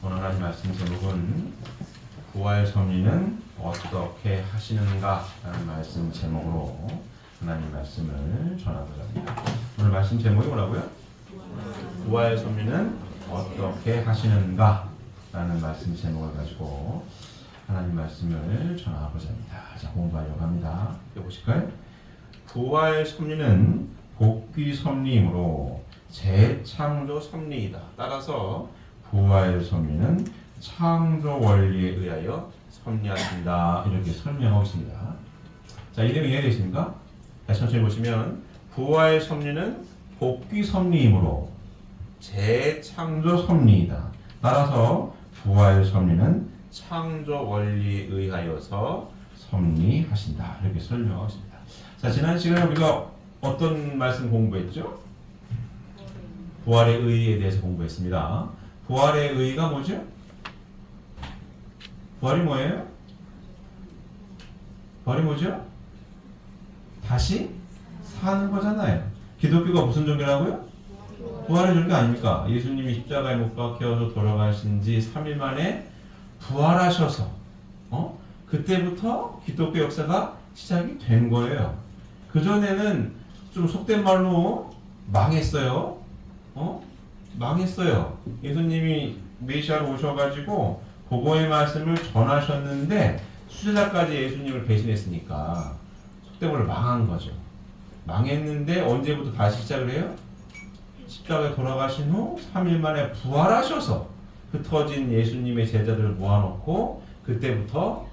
오늘 하나님 말씀 제목은 부활 섭리는 어떻게 하시는가 라는 말씀 제목으로 하나님 말씀을 전하고자 합니다. 오늘 말씀 제목이 뭐라고요? 부활 섭리는 어떻게 하시는가 라는 말씀 제목을 가지고 하나님 말씀을 전하고자 합니다. 자, 공부하려고 합니다. 보실까요? 부활 섭리는 복귀 섭리이므로 재창조 섭리이다. 따라서 부활 섭리는 창조 원리에 의하여 섭리하신다. 이렇게 설명하고 있습니다. 자, 이 내용 이해되십니까? 다시 천천히 보시면 부활 섭리는 복귀 섭리이므로 재창조 섭리이다. 따라서 부활 섭리는 창조 원리에 의하여서 섭리하신다. 이렇게 설명하고 있습니다. 자, 지난 시간에 우리가 어떤 말씀 공부했죠? 부활의 의의에 대해서 공부했습니다. 부활의 의의가 뭐죠? 부활이 뭐예요? 부활이 뭐죠? 다시 사는 거잖아요. 기독교가 무슨 종교라고요? 부활의 종교 아닙니까? 예수님이 십자가에 못 박혀서 돌아가신 지 3일 만에 부활하셔서 그때부터 기독교 역사가 시작이 된 거예요. 그전에는 좀 속된 말로 망했어요. 망했어요. 예수님이 메시아로 오셔가지고 복음의 말씀을 전하셨는데 수제자까지 예수님을 배신했으니까 속된 말로 망한 거죠. 망했는데 언제부터 다시 시작을 해요? 십자가에 돌아가신 후 3일 만에 부활하셔서 흩어진 예수님의 제자들을 모아놓고 그때부터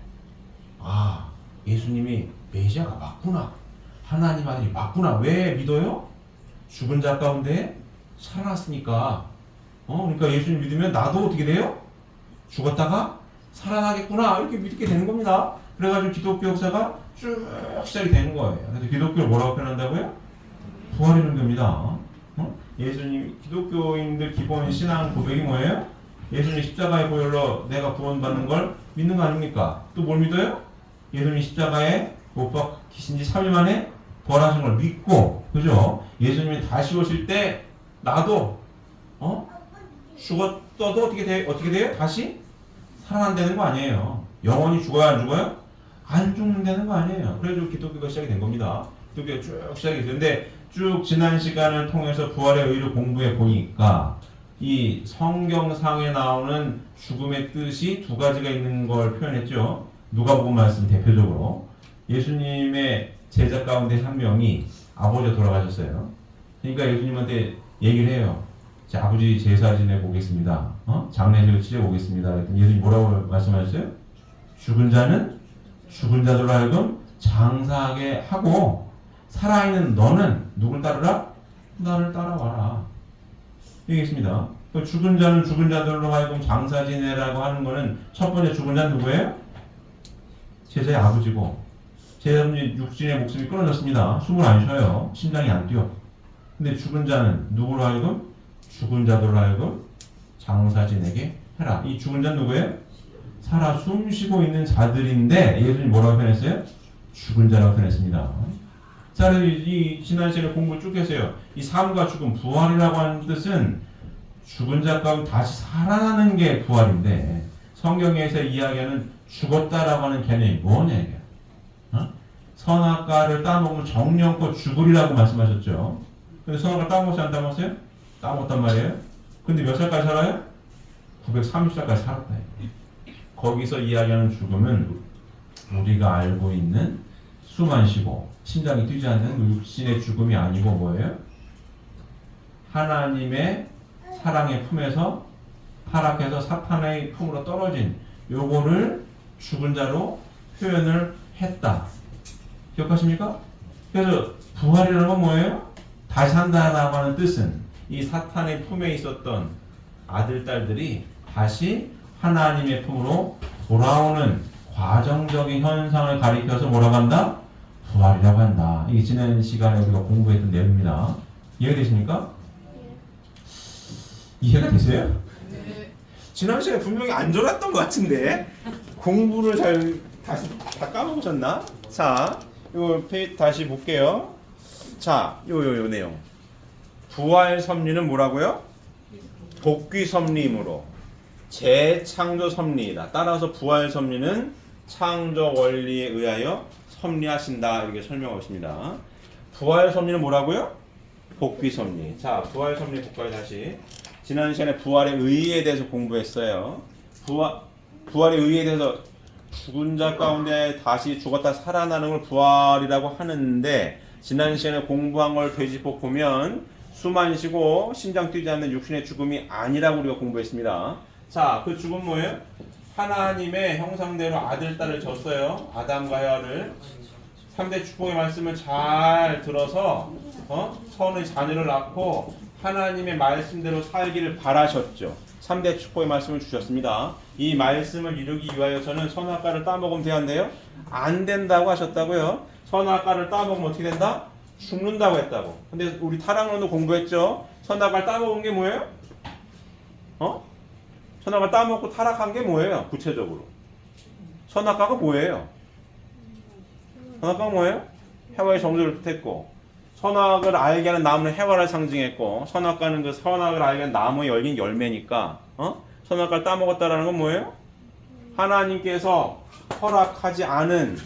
예수님이 메시아가 맞구나. 하나님 아들이 맞구나. 왜 믿어요? 죽은 자 가운데 살아났으니까. 그러니까 예수님 믿으면 나도 어떻게 돼요? 죽었다가 살아나겠구나. 이렇게 믿게 되는 겁니다. 그래가지고 기독교 역사가 쭉 시작이 되는 거예요. 그래서 기독교를 뭐라고 표현한다고요? 부활의 종교입니다. 예수님, 기독교인들 기본 신앙 고백이 뭐예요? 예수님 십자가의 보혈로 내가 구원받는 걸 믿는 거 아닙니까? 또 뭘 믿어요? 예수님 십자가에 못 박히신 지 3일 만에 부활하신 걸 믿고, 그죠? 예수님이 다시 오실 때 나도 죽었어도 어떻게 돼요? 다시 살아난다는 거 아니에요. 영원히 죽어야 안 죽어요? 안 죽는다는 거 아니에요. 그래서 기독교가 시작이 된 겁니다. 기독교가 쭉 시작이 됐는데 쭉 지난 시간을 통해서 부활의 의를 공부해 보니까 이 성경상에 나오는 죽음의 뜻이 두 가지가 있는 걸 표현했죠. 누가복음 말씀 대표적으로 예수님의 제자 가운데 한 명이 아버지가 돌아가셨어요. 그러니까 예수님한테 얘기를 해요. 자, 아버지 제사 지내고 오겠습니다. 장례식을 치르고 오겠습니다. 그랬더니 예수님이 뭐라고 말씀하셨어요? 죽은 자는 죽은 자들로 하여금 장사하게 하고 살아있는 너는 누굴 따르라? 나를 따라와라. 얘기했습니다. 죽은 자는 죽은 자들로 하여금 장사 지내라고 하는 거는 첫 번째 죽은 자는 누구예요? 제자의 아버지고 제자분이 육신의 목숨이 끊어졌습니다. 숨을 안 쉬어요. 심장이 안 뛰어. 근데 죽은 자는 누구로 하여금? 죽은 자들로 하여금 장사 지내게 해라. 이 죽은 자는 누구예요? 살아 숨 쉬고 있는 자들인데 예수님이 뭐라고 표현했어요? 죽은 자라고 표현했습니다. 자, 이 지난 시간에 공부를 쭉 했어요. 이 삶과 죽음, 부활이라고 하는 뜻은 죽은 자 가운데 다시 살아나는 게 부활인데 성경에서 이야기하는 죽었다라고 하는 개념이 뭐냐 이게? 선악과를 따먹으면 정령껏 죽으리라고 말씀하셨죠. 근데 선악과 따먹었어요? 안 따먹었어요? 따먹었단 말이에요. 근데 몇 살까지 살아요? 930살까지 살았다. 거기서 이야기하는 죽음은 우리가 알고 있는 숨 안 쉬고 심장이 뛰지 않는 육신의 죽음이 아니고 뭐예요? 하나님의 사랑의 품에서 타락해서 사탄의 품으로 떨어진 요거를 죽은 자로 표현을 했다. 기억하십니까? 그래서 부활이라는 건 뭐예요? 다시 산다라고 하는 뜻은 이 사탄의 품에 있었던 아들, 딸들이 다시 하나님의 품으로 돌아오는 과정적인 현상을 가리켜서 뭐라고 한다? 부활이라고 한다. 이게 지난 시간에 우리가 공부했던 내용입니다. 이해되십니까? 이해가 되세요? 네. 지난 시간에 분명히 안 졸았던 것 같은데 공부를 다시 다 까먹으셨나? 자, 요 페이지 다시 볼게요. 자, 요 내용. 부활 섭리는 뭐라고요? 복귀 섭리이므로 재창조 섭리이다. 따라서 부활 섭리는 창조 원리에 의하여 섭리하신다. 이렇게 설명하고 있습니다. 부활 섭리는 뭐라고요? 복귀 섭리. 자, 부활 섭리 볼까요, 다시. 지난 시간에 부활의 의의에 대해서 공부했어요. 부활의 의의에 대해서 죽은 자 가운데 다시 죽었다 살아나는 걸 부활이라고 하는데, 지난 시간에 공부한 걸 되짚어 보면 숨 안 쉬고 심장 뛰지 않는 육신의 죽음이 아니라고 우리가 공부했습니다. 자, 그 죽음 뭐예요? 하나님의 형상대로 아들, 딸을 줬어요. 아담과 헤와를. 3대 축복의 말씀을 잘 들어서 선의 자녀를 낳고 하나님의 말씀대로 살기를 바라셨죠. 3대 축복의 말씀을 주셨습니다. 이 말씀을 이루기 위하여서는 선악과를 따먹으면 되는데요. 안 된다고 하셨다고요. 선악과를 따먹으면 어떻게 된다? 죽는다고 했다고. 근데 우리 타락론도 공부했죠. 선악과를 따먹은 게 뭐예요? 선악과를 따먹고 타락한 게 뭐예요? 구체적으로. 선악과가 뭐예요? 선악과가 뭐예요? 해와의 정죄를 뜻했고, 선악을 알게 하는 나무는 해와를 상징했고, 선악과는 그 선악을 알게 하는 나무에 열린 열매니까, 선악과를 따먹었다라는 건 뭐예요? 하나님께서 허락하지 않은,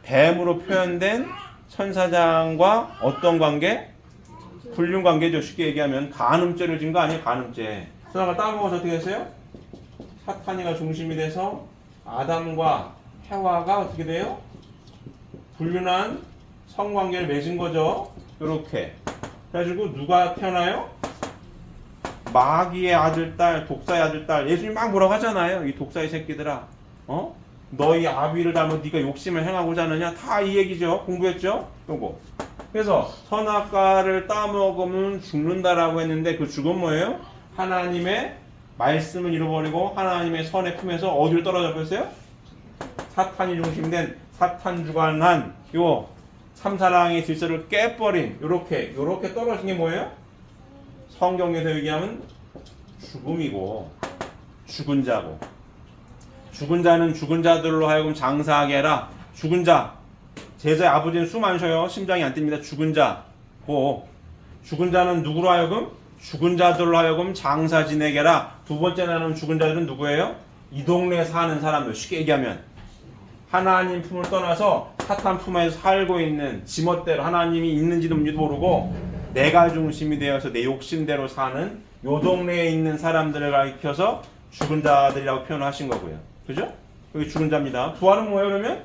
뱀으로 표현된 천사장과 어떤 관계? 불륜 관계죠. 쉽게 얘기하면 간음죄를 진 거 아니에요? 간음죄. 선악과를 따먹어서 어떻게 됐어요? 사탄이가 중심이 돼서 아담과 해와가 어떻게 돼요? 불륜한 성관계를 맺은 거죠. 이렇게. 그래가지고 누가 태어나요? 마귀의 아들, 딸, 독사의 아들, 딸. 예수님 막 뭐라고 하잖아요. 이 독사의 새끼들아. 너희 아비를 닮아 네가 욕심을 행하고자 하느냐? 다 이 얘기죠. 공부했죠? 요거. 그래서 선악과를 따먹으면 죽는다라고 했는데 그 죽은 뭐예요? 하나님의 말씀을 잃어버리고 하나님의 선의 품에서 어디로 떨어져 버렸어요? 사탄이 중심된 사탄 주관한 요 삼사랑의 질서를 깨버린 요렇게 떨어진 게 뭐예요? 성경에서 얘기하면 죽음이고 죽은 자고, 죽은 자는 죽은 자들로 하여금 장사하게 해라. 죽은 자, 제자의 아버지는 숨 안 쉬어요. 심장이 안 뜁니다. 죽은 자고, 죽은 자는 누구로 하여금? 죽은 자들로 하여금 장사 지내게 해라. 두 번째 나누는 죽은 자들은 누구예요? 이 동네에 사는 사람들. 쉽게 얘기하면 하나님 품을 떠나서 사탄 품에서 살고 있는 지멋대로, 하나님이 있는지도 모르고 내가 중심이 되어서 내 욕심대로 사는 요 동네에 있는 사람들을 가리켜서 죽은 자들이라고 표현하신 거고요. 그죠? 여기 죽은 자입니다. 부활은 뭐예요, 그러면?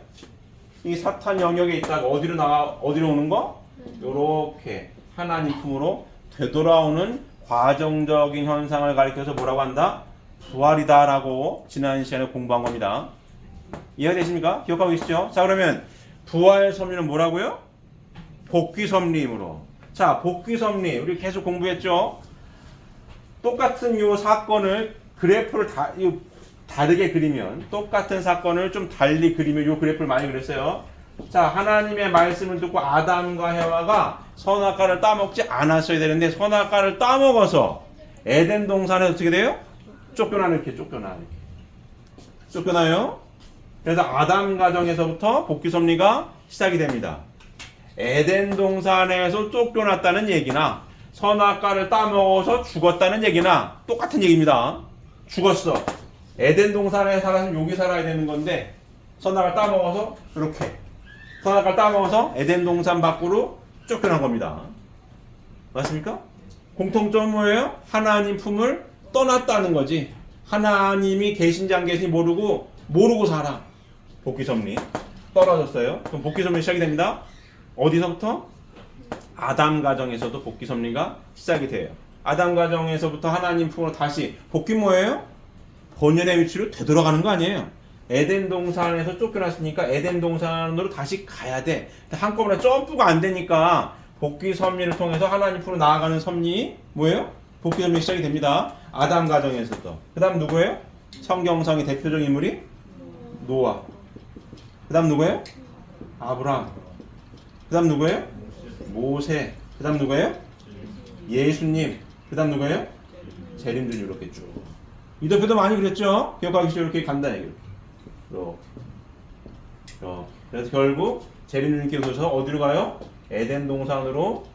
이 사탄 영역에 있다가 어디로 오는 거? 요렇게 하나님 품으로 되돌아오는 과정적인 현상을 가리켜서 뭐라고 한다? 부활이다라고 지난 시간에 공부한 겁니다. 이해되십니까? 기억하고 계시죠? 자, 그러면 부활 섭리는 뭐라고요? 복귀 섭리이므로. 자, 복귀 섭리 우리 계속 공부했죠? 똑같은 요 사건을 그래프를 다르게 그리면, 똑같은 사건을 좀 달리 그리면 요 그래프를 많이 그렸어요. 자, 하나님의 말씀을 듣고 아담과 해와가 선악과를 따먹지 않았어야 되는데 선악과를 따먹어서 에덴 동산에 어떻게 돼요? 쫓겨나요. 그래서 아담 가정에서부터 복귀 섭리가 시작이 됩니다. 에덴 동산에서 쫓겨났다는 얘기나 선악과를 따먹어서 죽었다는 얘기나 똑같은 얘기입니다. 죽었어. 에덴 동산에 살았으면 여기 살아야 되는 건데 선악과를 따먹어서 이렇게 선악과를 따먹어서 에덴 동산 밖으로 쫓겨난 겁니다. 맞습니까? 공통점은 뭐예요? 하나님 품을 떠났다는 거지. 하나님이 계신지 안 계신지 모르고 살아. 복귀 섭리 떨어졌어요. 그럼 복귀 섭리 시작이 됩니다. 어디서부터? 아담 가정에서도 복귀 섭리가 시작이 돼요. 아담 가정에서부터 하나님 품으로 다시 복귀 뭐예요? 본연의 위치로 되돌아가는 거 아니에요. 에덴 동산에서 쫓겨났으니까 에덴 동산으로 다시 가야 돼. 한꺼번에 점프가 안 되니까 복귀 섭리를 통해서 하나님 품으로 나아가는 섭리 뭐예요? 복귀 섭리 시작이 됩니다. 아담 가정에서도. 그 다음 누구예요? 성경상의 대표적인 인물이 노아. 그 다음 누구예요? 아브라함. 그 다음 누구예요? 모세. 그 다음 누구예요? 예수님. 그 다음 누구예요? 재림들 이렇게 쭉. 이 대표도 많이 그랬죠? 기억하기 쉽게 이렇게 간단하게. 이렇게. 그래서 결국 재림님께서 오셔서 어디로 가요? 에덴 동산으로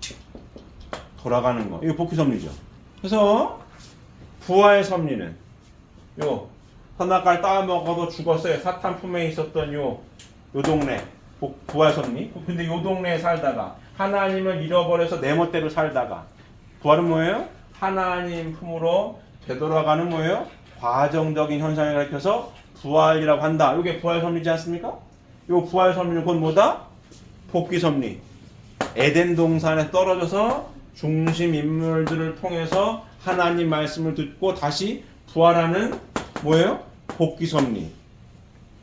돌아가는 거. 이거 복귀 섭리죠. 그래서 부활 섭리는 요 선악과를 따먹어도 죽었어요. 사탄 품에 있었던 요 동네 부활 섭리. 근데 요 동네에 살다가 하나님을 잃어버려서 내 멋대로 살다가 부활은 뭐예요? 하나님 품으로 되돌아가는 뭐예요? 과정적인 현상을 가리켜서 부활이라고 한다. 이게 부활 섭리지 않습니까? 요 부활 섭리는 곧 뭐다? 복귀 섭리. 에덴 동산에 떨어져서 중심 인물들을 통해서 하나님 말씀을 듣고 다시 부활하는 뭐예요? 복귀 섭리.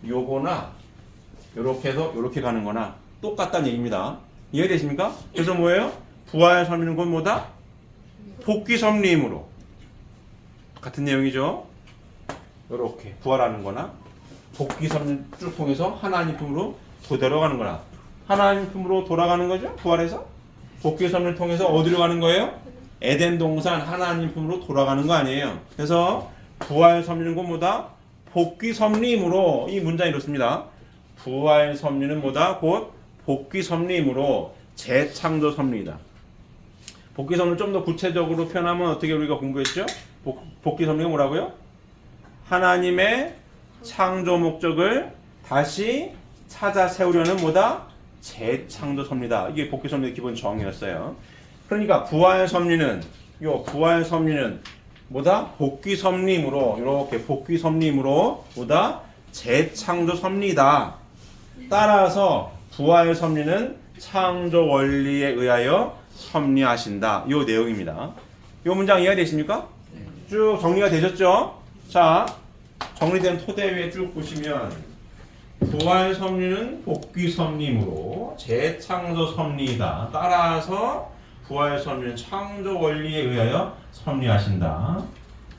요거나 요렇게 해서 요렇게 가는 거나 똑같다는 얘기입니다. 이해되십니까? 그래서 뭐예요? 부활 섭리는 곧 뭐다? 복귀 섭리이므로 같은 내용이죠. 요렇게 부활하는 거나 복귀 섭리를 쭉 통해서 하나님 품으로 되돌아가는 거나 하나님 품으로 돌아가는 거죠. 부활해서 복귀 섭리를 통해서 어디로 가는 거예요? 에덴 동산 하나님 품으로 돌아가는 거 아니에요. 그래서 부활 섭리는 곧 뭐다? 복귀 섭리이므로 이 문장이 이렇습니다. 부활 섭리는 뭐다? 곧 복귀 섭리이므로 재창조 섭리이다. 복귀 섭리를 좀 더 구체적으로 표현하면 어떻게 우리가 공부했죠? 복귀 섭리가 뭐라고요? 하나님의 창조 목적을 다시 찾아 세우려는 뭐다? 재창조 섭리다. 이게 복귀 섭리의 기본 정의였어요. 그러니까 부활 섭리는 뭐다? 복귀 섭리이므로 이렇게 복귀 섭리이므로 뭐다? 재창조 섭리다. 따라서 부활 섭리는 창조 원리에 의하여 섭리하신다. 요 내용입니다. 요 문장 이해되십니까? 쭉 정리가 되셨죠? 자, 정리된 토대 위에 쭉 보시면 부활 섭리는 복귀 섭리이므로 재창조 섭리이다. 따라서 부활 섭리는 창조 원리에 의하여 섭리하신다.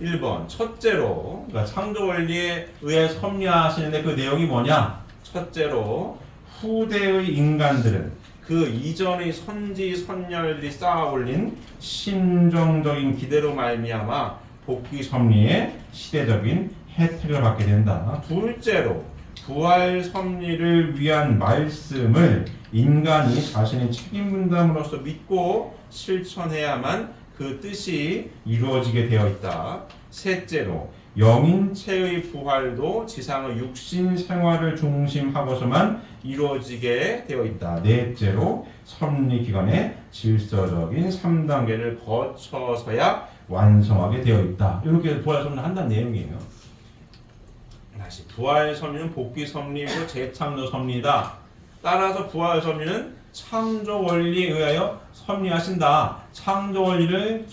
1번 첫째로 그러니까 창조 원리에 의해 섭리하시는데 그 내용이 뭐냐? 첫째로 후대의 인간들은 그 이전의 선지 선열들이 쌓아 올린 심정적인 기대로 말미암아 복귀 섭리의 시대적인 혜택을 받게 된다. 둘째로 부활 섭리를 위한 말씀을 인간이 자신의 책임 분담으로서 믿고 실천해야만 그 뜻이 이루어지게 되어 있다. 셋째로 영인체의 부활도 지상의 육신 생활을 중심하고서만 이루어지게 되어 있다. 넷째로 섭리 기간의 질서적인 3단계를 거쳐서야 완성하게 되어 있다. 이렇게 부활 섭리를 한다는 내용이에요. 다시 부활 섭리는 복귀 섭리이고 재창조 섭리이다. 따라서 부활 섭리는 창조 원리에 의하여 섭리하신다. 창조 원리를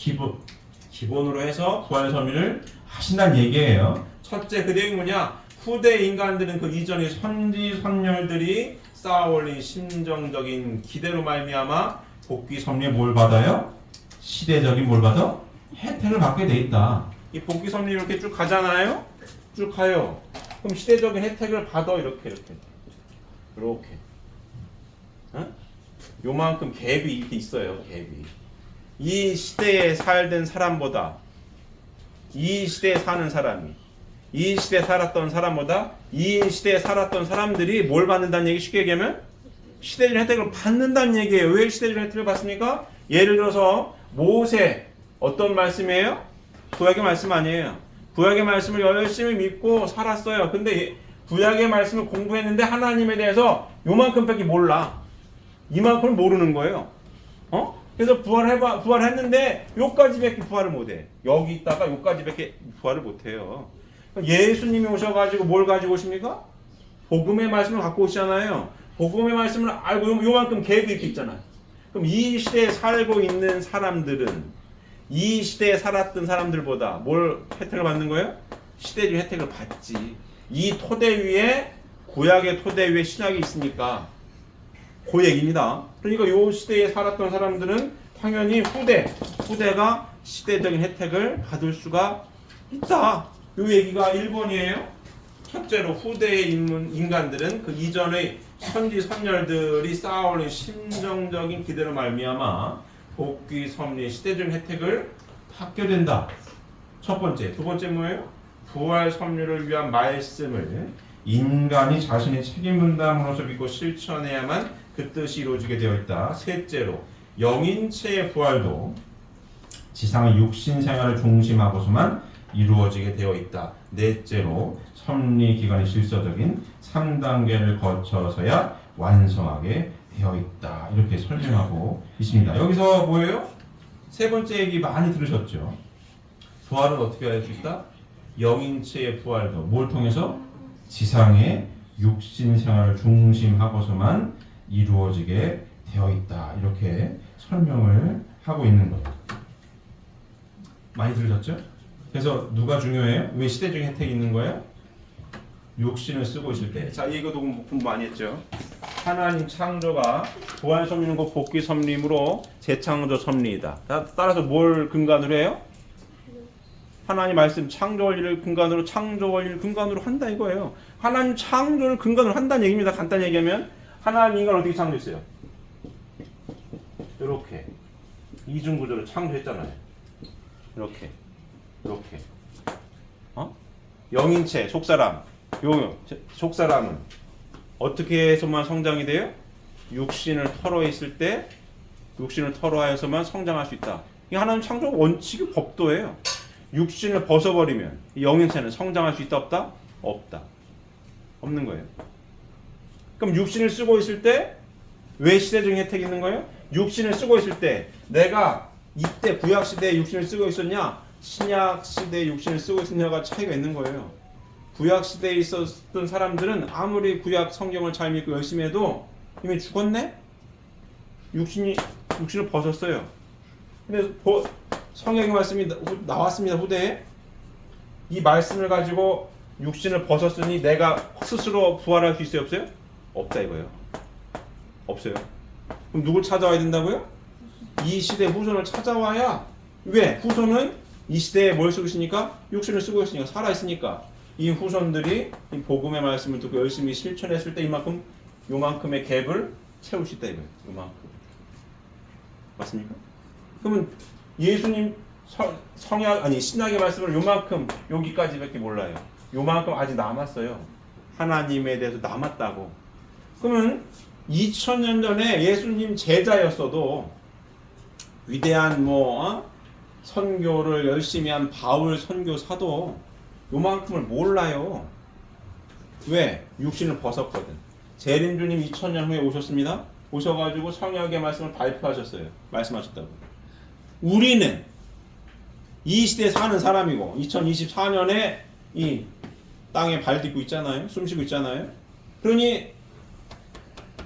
기본으로 해서 부활 섭리를 하신다는 얘기예요. 첫째, 그 내용이 뭐냐? 후대 인간들은 그 이전의 선지 선열들이 쌓아 올린 심정적인 기대로 말미암아 복귀 섭리에 뭘 받아요? 시대적인 뭘 받아? 혜택을 받게 돼 있다. 이 복귀 섭리 이렇게 쭉 가잖아요. 쭉 가요. 그럼 시대적인 혜택을 받아 이렇게. 어? 요만큼 갭이 이렇게 있어요. 갭이. 이 시대에 살던 사람보다 이 시대에 사는 사람이 이 시대에 살았던 사람보다 이 시대에 살았던 사람들이 뭘 받는다는 얘기 쉽게 얘기하면 시대적 혜택을 받는다는 얘기예요. 왜 시대적 혜택을 받습니까? 예를 들어서 모세 어떤 말씀이에요? 구약의 말씀 아니에요. 구약의 말씀을 열심히 믿고 살았어요. 근데 구약의 말씀을 공부했는데 하나님에 대해서 요만큼밖에 몰라. 이만큼을 모르는 거예요. 그래서 부활했는데 요까지밖에 부활을 못해. 여기 있다가 요까지밖에 부활을 못해요. 예수님이 오셔가지고 뭘 가지고 오십니까? 복음의 말씀을 갖고 오시잖아요. 복음의 말씀을 알고 요만큼 갭이 이렇게 있잖아요. 그럼 이 시대에 살고 있는 사람들은 이 시대에 살았던 사람들보다 뭘 혜택을 받는 거예요? 시대적 혜택을 받지. 이 토대 위에 구약의 토대 위에 신약이 있으니까 그 얘기입니다. 그러니까 이 시대에 살았던 사람들은 당연히 후대가 시대적인 혜택을 받을 수가 있다. 이 얘기가 1번이에요. 첫째로 후대의 인간들은 그 이전의 선지 선열들이 쌓아올린 심정적인 기대로 말미암아 복귀 섭리 시대적 혜택을 받게 된다. 첫 번째. 두 번째 뭐예요? 부활 섭리를 위한 말씀을 인간이 자신의 책임 분담으로서 믿고 실천해야만 그 뜻이 이루어지게 되어 있다. 셋째로 영인체의 부활도 지상의 육신 생활을 중심하고서만 이루어지게 되어 있다. 넷째로 섭리 기간이 질서적인 3단계를 거쳐서야 완성하게 되어 있다. 이렇게 설명하고 있습니다. 여기서 뭐예요? 세 번째 얘기 많이 들으셨죠? 부활은 어떻게 할 수 있다? 영인체의 부활도 뭘 통해서? 지상의 육신 생활을 중심하고서만 이루어지게 되어 있다. 이렇게 설명을 하고 있는 거예요. 많이 들으셨죠? 그래서 누가 중요해요? 왜 시대적인 혜택이 있는 거예요? 육신을 쓰고 있을 때. 자, 이거도 공부 많이 했죠. 하나님 창조가 부활 섭리는 곧 복귀 섭리므로 재창조 섭리이다. 따라서 뭘 근간으로 해요? 하나님 말씀 창조 원리를 근간으로 한다 이거예요. 하나님 창조를 근간으로 한다는 얘기입니다. 간단히 얘기하면 하나님 인간을 어떻게 창조했어요? 이렇게 이중 구조로 창조했잖아요. 이렇게 영인체 속사람 속사람은 어떻게 해서만 성장이 돼요? 육신을 털어있을 때 육신을 털어하여서만 성장할 수 있다. 이게 하나님 창조 원칙의 법도예요. 육신을 벗어버리면 이 영인체는 성장할 수 있다 없다? 없다. 없는 거예요. 그럼 육신을 쓰고 있을 때 왜 시대적인 혜택이 있는 거예요? 육신을 쓰고 있을 때 내가 이때 구약시대에 육신을 쓰고 있었냐 신약시대에 육신을 쓰고 있었냐가 차이가 있는 거예요. 구약시대에 있었던 사람들은 아무리 구약 성경을 잘 믿고 열심히 해도 이미 죽었네? 육신을 벗었어요. 근데 성경의 말씀이 나왔습니다. 후대에 이 말씀을 가지고 육신을 벗었으니 내가 스스로 부활할 수 있어요? 없어요? 없다 이거예요. 없어요. 그럼 누굴 찾아와야 된다고요? 이 시대 후손을 찾아와야. 왜? 후손은 이 시대에 뭘 쓰고 있으니까? 육신을 쓰고 있으니까, 살아있으니까 이 후손들이 이 복음의 말씀을 듣고 열심히 실천했을 때 요만큼의 갭을 채울 수 있다 이거예요. 요만큼. 맞습니까? 그러면 예수님 신약의 말씀을 요만큼 여기까지밖에 몰라요. 요만큼 아직 남았어요. 하나님에 대해서 남았다고. 그러면 2000년 전에 예수님 제자였어도 위대한 선교를 열심히 한 바울 선교사도 요만큼을 몰라요. 왜? 육신을 벗었거든. 재림주님 2000년 후에 오셨습니다. 오셔가지고 성령의 말씀을 발표하셨어요. 말씀하셨다고. 우리는 이 시대에 사는 사람이고 2024년에 이 땅에 발 딛고 있잖아요. 숨 쉬고 있잖아요. 그러니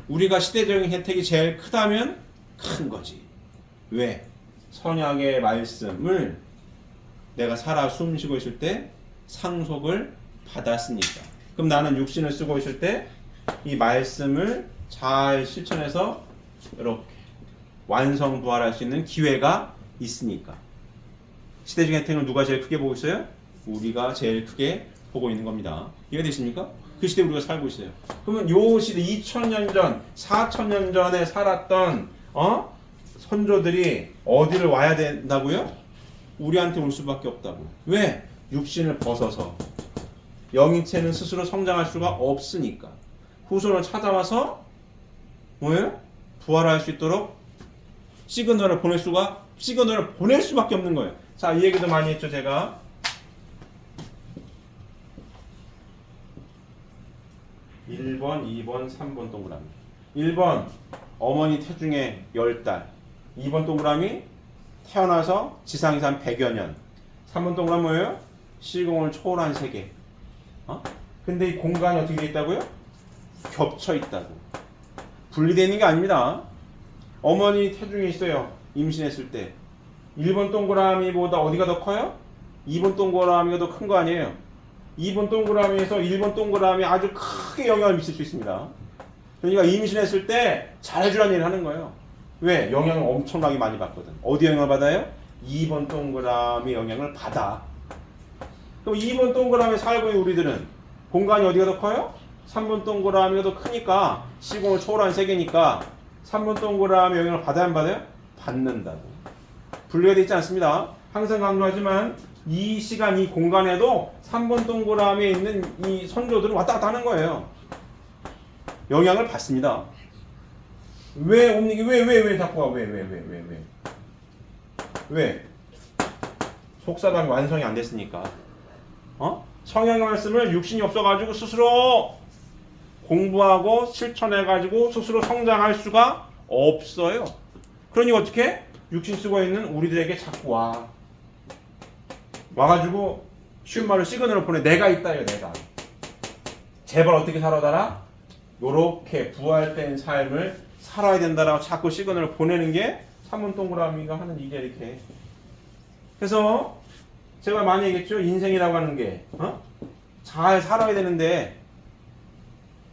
우리가 시대적인 혜택이 제일 크다면 큰 거지. 왜? 선약의 말씀을 내가 살아 숨 쉬고 있을 때 상속을 받았으니까. 그럼 나는 육신을 쓰고 있을 때 이 말씀을 잘 실천해서 이렇게 완성 부활할 수 있는 기회가 있으니까. 시대적인 혜택을 누가 제일 크게 보고 있어요? 우리가 제일 크게 보고 있는 겁니다. 이해되십니까? 그 시대에 우리가 살고 있어요. 그러면 요 시대 2000년 전, 4000년 전에 살았던 선조들이 어디를 와야 된다고요? 우리한테 올 수밖에 없다고. 왜? 육신을 벗어서. 영인체는 스스로 성장할 수가 없으니까. 후손을 찾아와서 뭐예요? 부활할 수 있도록 시그널을 보낼 수밖에 없는 거예요. 자, 이 얘기도 많이 했죠, 제가. 1번, 2번, 3번 동그라미. 1번 어머니 태중에 10달. 2번 동그라미 태어나서 지상에서 한 100여 년. 3번 동그라미 뭐예요? 시공을 초월한 세계. 근데 이 공간이 어떻게 되어 있다고요? 겹쳐 있다고. 분리되어 있는 게 아닙니다. 어머니 태중에 있어요. 임신했을 때. 1번 동그라미보다 어디가 더 커요? 2번 동그라미가 더 큰 거 아니에요? 2번 동그라미에서 1번 동그라미 아주 크게 영향을 미칠 수 있습니다. 그러니까 임신했을 때 잘해주라는 일을 하는 거예요. 왜? 영향을 엄청나게 많이 받거든. 어디 영향을 받아요? 2번 동그라미 영향을 받아. 그럼 2번 동그라미에 살고 있는 우리들은 공간이 어디가 더 커요? 3번 동그라미가 더 크니까 시공을 초월한 세계니까 3번 동그라미 영향을 받아야 안 받아요? 받는다고. 분리가 되어 있지 않습니다. 항상 강조하지만 이 시간, 이 공간에도 3번 동그라미에 있는 이 선조들은 왔다 갔다 하는 거예요. 영향을 받습니다. 왜 자꾸 와? 왜? 속사람이 완성이 안 됐으니까. 성령의 말씀을 육신이 없어가지고 스스로 공부하고 실천해가지고 스스로 성장할 수가 없어요. 그러니 어떻게? 육신 쓰고 있는 우리들에게 자꾸 와가지고 쉬운 말로 시그널을 보내. 내가 있다요, 내가. 제발 어떻게 살아달라? 요렇게 부활된 삶을 살아야 된다라고 자꾸 시그널을 보내는 게 3번 동그라미가 하는 일이야, 이렇게. 그래서 제가 많이 얘기했죠. 인생이라고 하는 게 잘 살아야 되는데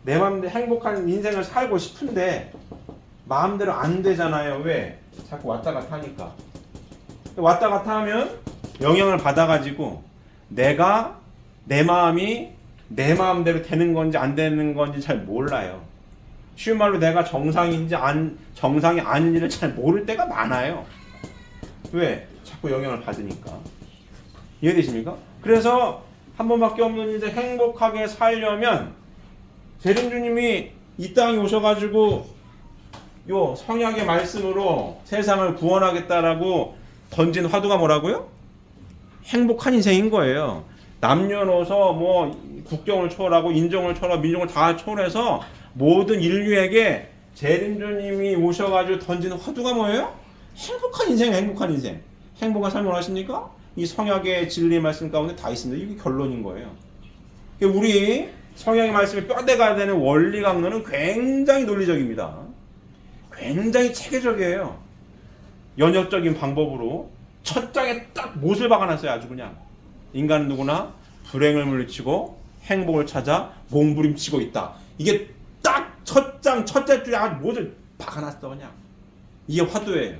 내 마음대로 행복한 인생을 살고 싶은데 마음대로 안 되잖아요. 왜? 자꾸 왔다 갔다 하니까. 왔다 갔다 하면 영향을 받아가지고 내가 내 마음이 내 마음대로 되는 건지 안 되는 건지 잘 몰라요. 쉬운 말로 내가 정상인지 정상이 아닌지를 잘 모를 때가 많아요. 왜? 자꾸 영향을 받으니까. 이해되십니까? 그래서 한 번밖에 없는 인생 행복하게 살려면 재림주님이 이 땅에 오셔가지고 요 성약의 말씀으로 세상을 구원하겠다라고 던진 화두가 뭐라고요? 행복한 인생인 거예요. 남녀노소 뭐 국경을 초월하고 인종을 초월하고 민족을 다 초월해서 모든 인류에게 재림주님이 오셔가지고 던진 화두가 뭐예요? 행복한 인생, 행복한 인생. 행복한 삶을 원하십니까? 이 성약의 진리 말씀 가운데 다 있습니다. 이게 결론인 거예요. 우리 성약의 말씀에 뼈대가 되는 원리 강론은 굉장히 논리적입니다. 굉장히 체계적이에요. 연역적인 방법으로 첫 장에 딱 못을 박아놨어요. 아주 그냥. 인간은 누구나 불행을 물리치고 행복을 찾아 몸부림치고 있다. 이게 딱 첫 장, 첫째 줄에 아주 못을 박아놨어. 그냥. 이게 화두예요.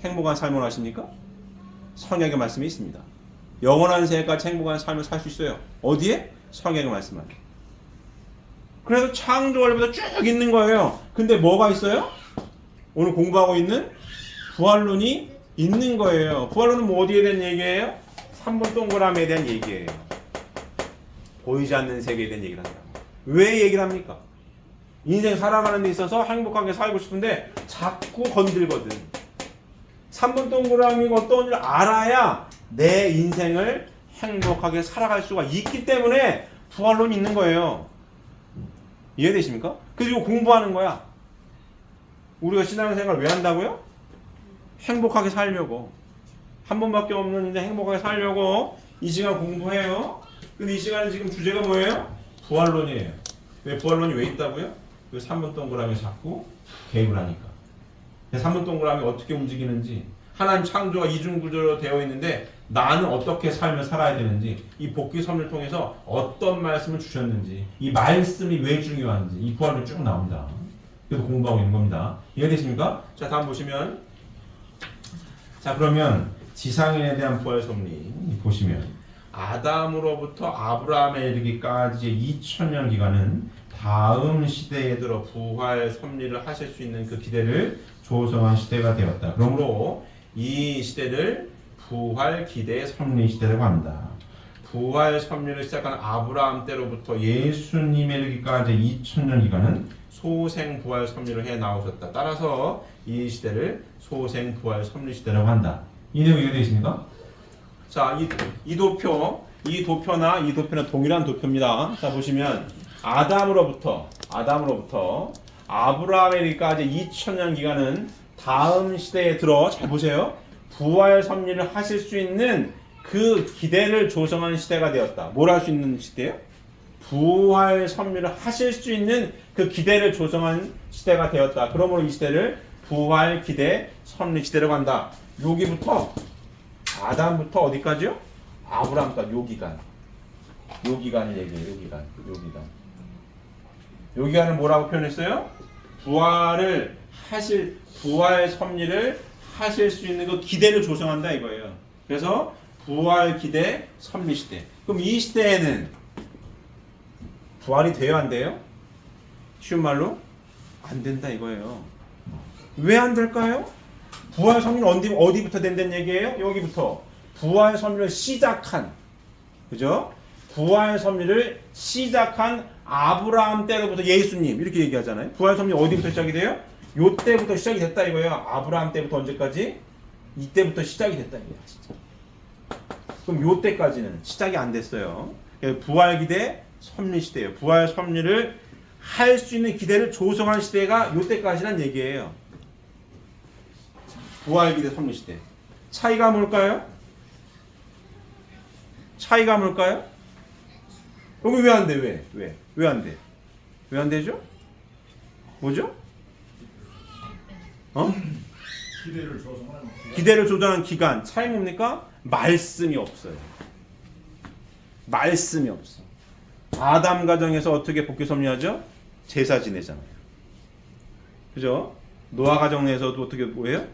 행복한 삶을 원하십니까? 성약의 말씀이 있습니다. 영원한 세계까지 행복한 삶을 살 수 있어요. 어디에? 성약의 말씀 안에. 그래서 창조원리부터 쭉 있는 거예요. 근데 뭐가 있어요? 오늘 공부하고 있는 부활론이 있는 거예요. 부활론은 뭐 어디에 대한 얘기예요? 3번 동그라미에 대한 얘기예요. 보이지 않는 세계에 대한 얘기를 한다. 왜 얘기를 합니까? 인생 살아가는 데 있어서 행복하게 살고 싶은데 자꾸 건들거든. 3번 동그라미가 어떤 줄 알아야 내 인생을 행복하게 살아갈 수가 있기 때문에 부활론이 있는 거예요. 이해되십니까? 그리고 공부하는 거야. 우리가 신앙생활 왜 한다고요? 행복하게 살려고. 한 번밖에 없는 인생 행복하게 살려고 이 시간 공부해요. 근데 이 시간에 지금 주제가 뭐예요? 부활론이에요. 왜 부활론이 왜 있다고요? 그 3번 동그라미 자꾸 개입을 하니까. 3번 동그라미 어떻게 움직이는지, 하나님 창조가 이중구조로 되어 있는데 나는 어떻게 삶을 살아야 되는지, 이 복귀 섭리를 통해서 어떤 말씀을 주셨는지, 이 말씀이 왜 중요한지 이 부활론이 쭉 나옵니다. 그래서 공부하고 있는 겁니다. 이해되십니까? 자, 다음 보시면, 자 그러면 지상인에 대한 부활 섭리 보시면 아담으로부터 아브라함에 이르기까지의 2000년 기간은 다음 시대에 들어 부활 섭리를 하실 수 있는 그 기대를 조성한 시대가 되었다. 그러므로 이 시대를 부활 기대 섭리 시대라고 합니다. 부활 섭리를 시작한 아브라함 때로부터 예수님에 이르기까지 2000년 기간은 소생 부활 섭리를 해 나오셨다. 따라서 이 시대를 소생 부활 섭리 시대라고 한다. 이 내용 이해되십니까? 자, 이 도표는 동일한 도표입니다. 자, 보시면 아담으로부터 아브라함에 이르기까지 2000년 기간은 다음 시대에 들어, 잘 보세요. 부활 섭리를 하실 수 있는 그 기대를 조성한 시대가 되었다. 뭘 할 수 있는 시대예요? 부활 섭리를 하실 수 있는 그 기대를 조성한 시대가 되었다. 그러므로 이 시대를 부활 기대 섭리 시대라고 한다. 여기부터 아담부터 어디까지요? 아브라함까지 요 기간을 얘기해요. 요 기간은 뭐라고 표현했어요? 부활 섭리를 하실 수 있는 그 기대를 조성한다 이거예요. 그래서 부활 기대 섭리 시대. 그럼 이 시대에는 부활이 돼요, 안 돼요? 쉬운 말로 안 된다 이거예요. 왜 안 될까요? 부활 섭리는 어디부터 된다는 얘기예요? 여기부터. 부활 섭리를 시작한, 그죠? 부활 섭리를 시작한 아브라함 때로부터 예수님 이렇게 얘기하잖아요. 부활 섭리 어디부터 시작이 돼요? 요 때부터 시작이 됐다 이거예요. 아브라함 때부터 언제까지? 이때부터 시작이 됐다 이거야, 진짜. 그럼 요때까지는 시작이 안 됐어요. 부활 기대 섭리 시대예요. 부활 섭리를 할 수 있는 기대를 조성한 시대가 요때까지란 얘기예요. 부활 기대 섭리 시대. 차이가 뭘까요? 차이가 뭘까요? 여기 왜 안 돼? 왜 안 돼? 왜 안 되죠? 뭐죠? 기대를 조정하는 기간. 차이 뭡니까? 말씀이 없어요. 말씀이 없어. 아담 가정에서 어떻게 복귀 섭리하죠? 제사 지내잖아요. 그죠? 노아 가정에서도 어떻게 뭐예요?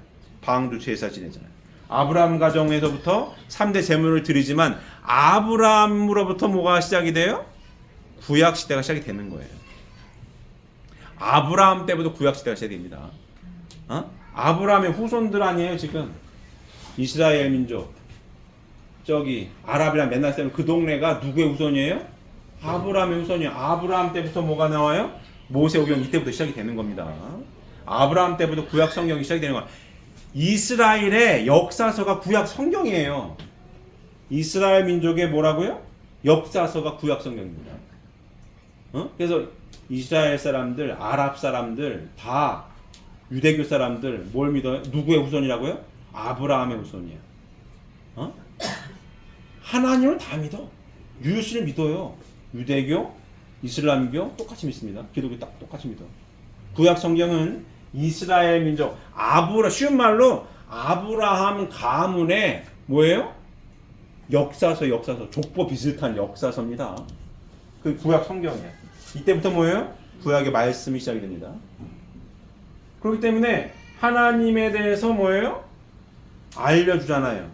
방주 제사 지내잖아요. 아브라함 가정에서부터 3대 제물을 드리지만 아브라함으로부터 뭐가 시작이 돼요? 구약 시대가 시작이 되는 거예요. 아브라함 때부터 구약 시대가 시작됩니다. 아브라함의 후손들 아니에요 지금. 이스라엘 민족. 저기 아랍이랑 맨날 쓰는 그 동네가 누구의 후손이에요? 아브라함의 후손이에요. 아브라함 때부터 뭐가 나와요? 모세오경 이때부터 시작이 되는 겁니다. 아브라함 때부터 구약 성경이 시작이 되는 거야. 이스라엘의 역사서가 구약 성경이에요. 이스라엘 민족의 뭐라고요? 역사서가 구약 성경입니다. 그래서 이스라엘 사람들, 아랍 사람들, 다 유대교 사람들 뭘 믿어요? 누구의 후손이라고요? 아브라함의 후손이야. 하나님을 다 믿어. 유일신을 믿어요. 유대교, 이슬람교 똑같이 믿습니다. 기독교 딱 똑같이 믿어. 구약 성경은 이스라엘 민족, 쉬운 말로 아브라함 가문의 뭐예요? 역사서, 족보 비슷한 역사서입니다. 그 구약 성경이에요. 이때부터 뭐예요? 구약의 말씀이 시작이 됩니다. 그렇기 때문에 하나님에 대해서 뭐예요? 알려주잖아요.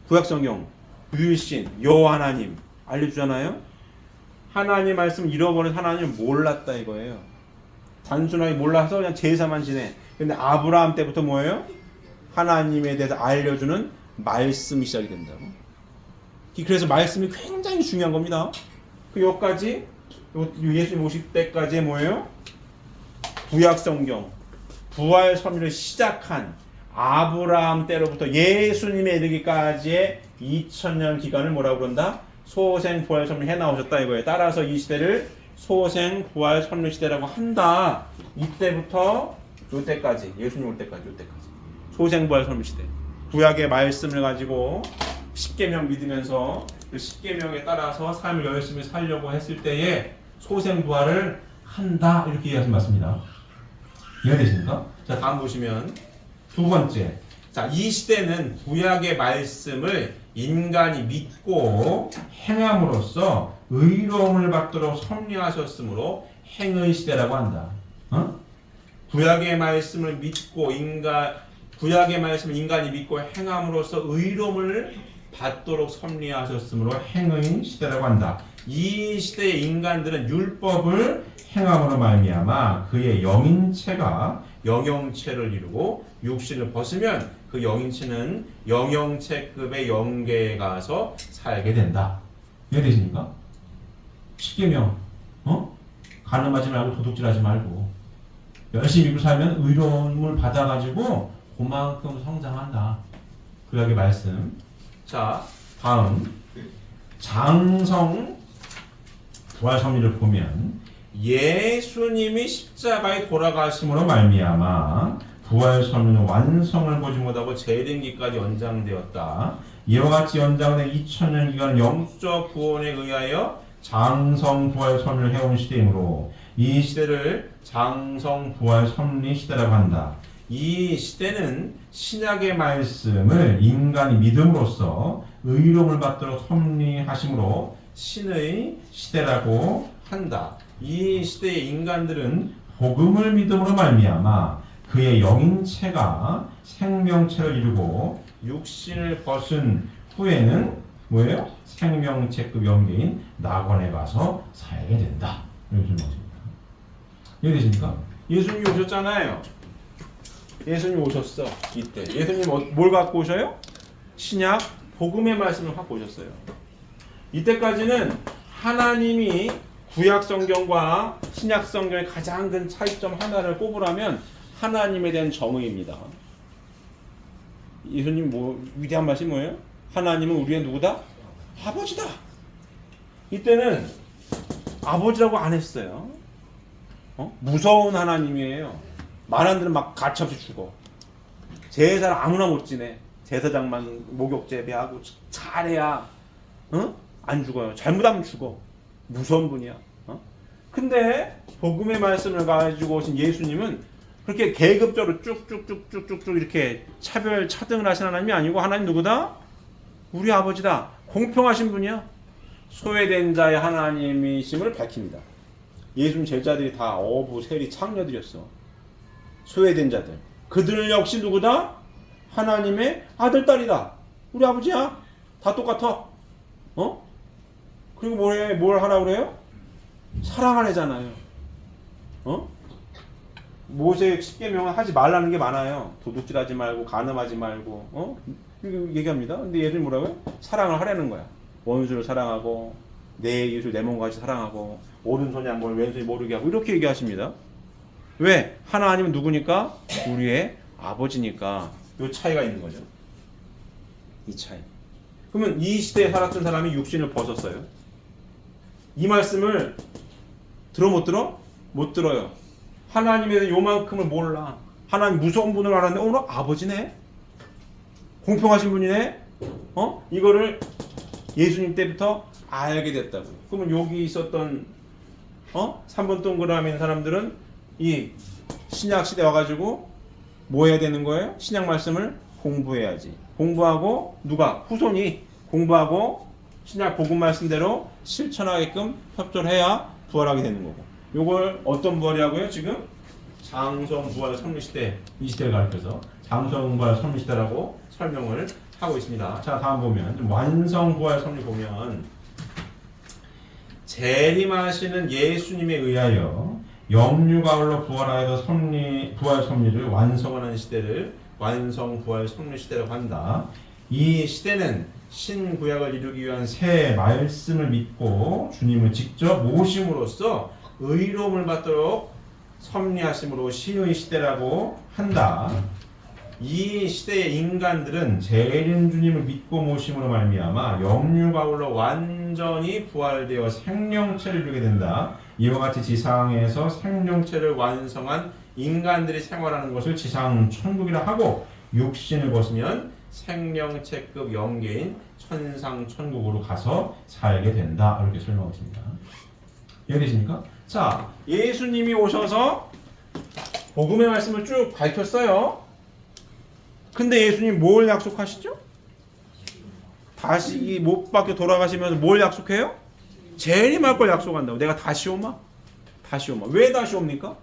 구약 성경, 유일신, 여호와 하나님 알려주잖아요. 하나님 말씀 잃어버린 하나님을 몰랐다 이거예요. 단순하게 몰라서 그냥 제사만 지내. 근데 아브라함 때부터 뭐예요? 하나님에 대해서 알려주는 말씀이 시작이 된다고. 그래서 말씀이 굉장히 중요한 겁니다. 그 여기까지 예수님 오실 때까지 뭐예요? 구약 성경 부활 섭리를 시작한 아브라함 때로부터 예수님에 이르기까지의 2000년 기간을 뭐라고 그런다? 소생 부활 섭리 해나오셨다 이거예요. 따라서 이 시대를 소생 부활 섭리 시대라고 한다. 이때부터 요때까지 예수님 올 때까지 요때까지 소생 부활 섭리 시대. 구약의 말씀을 가지고 십계명 믿으면서 그 십계명에 따라서 삶을 열심히 살려고 했을 때에 소생 부활을 한다 이렇게 이해하시면 맞습니다. 이해되십니까? 자 다음 보시면 두 번째. 자, 이 시대는 구약의 말씀을 인간이 믿고 행함으로써 의로움을 받도록 섭리하셨으므로 행의 시대라고 한다. 구약의 말씀을 믿고 구약의 말씀을 인간이 믿고 행함으로써 의로움을 받도록 섭리하셨으므로 행의 시대라고 한다. 이 시대의 인간들은 율법을 행함으로 말미암아 그의 영인체가 영영체를 이루고 육신을 벗으면 그 영인체는 영영체급의 영계에 가서 살게 된다. 이해되십니까? 십계명 간음하지 말고 도둑질하지 말고 열심히 믿고 살면 의로움을 받아가지고 그만큼 성장한다. 구약의 말씀. 자 다음 장성 부활 섭리를 보면 예수님이 십자가에 돌아가심으로 말미암아 부활 섭리는 완성을 보지 못하고 재림기까지 연장되었다. 이와 같이 연장된 2000년 기간은 영적 구원에 의하여 장성 부활 섭리를 해온 시대이므로 이 시대를 장성 부활 섭리 시대라고 한다. 이 시대는 신약의 말씀을 인간이 믿음으로써 의로움을 받도록 섭리하심으로 신의 시대라고 한다. 이 시대의 인간들은 복음을 믿음으로 말미암아 그의 영인체가 생명체를 이루고 육신을 벗은 후에는 뭐예요? 생명체급 영계인 낙원에 가서 살게 된다. 이렇게 말씀입니다. 이해되십니까? 예수님이 오셨잖아요. 예수님이 오셨어. 이때 예수님 뭘 갖고 오셔요? 신약 복음의 말씀을 갖고 오셨어요. 이때까지는 하나님이 구약 성경과 신약 성경의 가장 큰 차이점 하나를 꼽으라면 하나님에 대한 정의입니다. 예수님 위대한 말씀이 뭐예요? 하나님은 우리의 누구다? 아버지다. 이때는 아버지라고 안 했어요. 무서운 하나님이에요. 말하는 데는 막 가차없이 죽어. 제사를 아무나 못 지내. 제사장만 목욕 재배하고 잘해야 안 죽어요. 잘못하면 죽어. 무서운 분이야. 근데 복음의 말씀을 가지고 오신 예수님은 그렇게 계급적으로 쭉쭉쭉쭉쭉 이렇게 차등을 하신 하나님이 아니고 하나님 누구다? 우리 아버지다. 공평하신 분이야. 소외된 자의 하나님이심을 밝힙니다. 예수님 제자들이 다 어부, 세리, 창녀들이었어. 소외된 자들. 그들 역시 누구다? 하나님의 아들, 딸이다. 우리 아버지야. 다 똑같아. 그리고 뭘 하라고 그래요? 사랑하래잖아요. 모세 10계명은 하지 말라는 게 많아요. 도둑질하지 말고, 간음하지 말고, 이렇게 얘기합니다. 근데 얘들이 뭐라고요? 사랑을 하라는 거야. 원수를 사랑하고, 내 이웃을 내 몸과 같이 사랑하고, 오른손이 안 보이면 왼손이 모르게 하고, 이렇게 얘기하십니다. 왜? 하나님은 누구니까? 우리의 아버지니까. 이 차이가 있는 거죠. 이 차이. 그러면 이 시대에 살았던 사람이 육신을 벗었어요. 이 말씀을 들어 못 들어? 못 들어요. 하나님에 대한 요만큼을 몰라. 하나님 무서운 분을 알았는데 오늘 아버지네? 공평하신 분이네? 이거를 예수님 때부터 알게 됐다고. 그러면 여기 있었던 3번 동그라미 있는 사람들은 이 신약 시대 와가지고 뭐 해야 되는 거예요? 신약 말씀을 공부해야지. 공부하고 누가? 후손이 공부하고 신약 복음 말씀대로 실천하게끔 협조를 해야 부활하게 되는 거고. 요걸 어떤 부활이라고요? 지금 장성 부활 섭리 시대, 이 시대를 가르쳐서 장성 부활 섭리 시대라고 설명을 하고 있습니다. 자, 다음 보면 좀 완성 부활 섭리 보면 재림하시는 예수님에 의하여 영유가을로 부활하여서 부활 섭리를 완성하는 시대를 완성 부활 섭리 시대라고 한다. 이 시대는 신구약을 이루기 위한 새 말씀을 믿고 주님을 직접 모심으로써 의로움을 받도록 섭리하심으로 신의 시대라고 한다. 이 시대의 인간들은 재림 주님을 믿고 모심으로 말미암아 영유가을로 완전히 부활되어 생명체를 이루게 된다. 이와 같이 지상에서 생명체를 완성한 인간들이 생활하는 것을 지상 천국이라 하고 육신을 벗으면 생명체급 영계인 천상 천국으로 가서 살게 된다. 이렇게 설명했습니다. 이해되십니까? 자, 예수님이 오셔서 복음의 말씀을 쭉 밝혔어요. 근데 예수님 뭘 약속하시죠? 다시 이 못 박혀 돌아가시면서 뭘 약속해요? 재림할 걸 약속한다고. 내가 다시 오마? 다시 오마. 왜 다시 옵니까?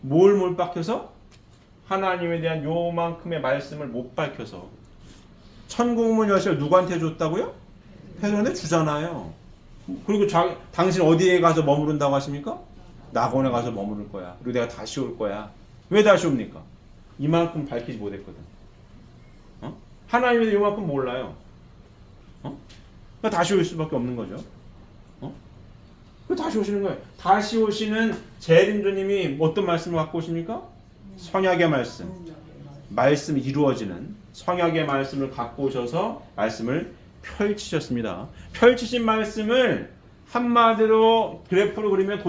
뭘 못 박혀서? 하나님에 대한 요만큼의 말씀을 못 밝혀서. 천국문 열쇠를 누구한테 줬다고요? 베드로한테 주잖아요. 그리고 당신 어디에 가서 머무른다고 하십니까? 낙원에 가서 머무를 거야. 그리고 내가 다시 올 거야. 왜 다시 옵니까? 이만큼 밝히지 못했거든. 하나님에 대해 요만큼 몰라요. 그러니까 다시 올 수밖에 없는 거죠. 다시 오시는 거예요. 다시 오시는 재림주님이 어떤 말씀을 갖고 오십니까? 성약의 말씀. 말씀이 이루어지는 성약의 말씀을 갖고 오셔서 말씀을 펼치셨습니다. 펼치신 말씀을 한마디로 그래프로 그리면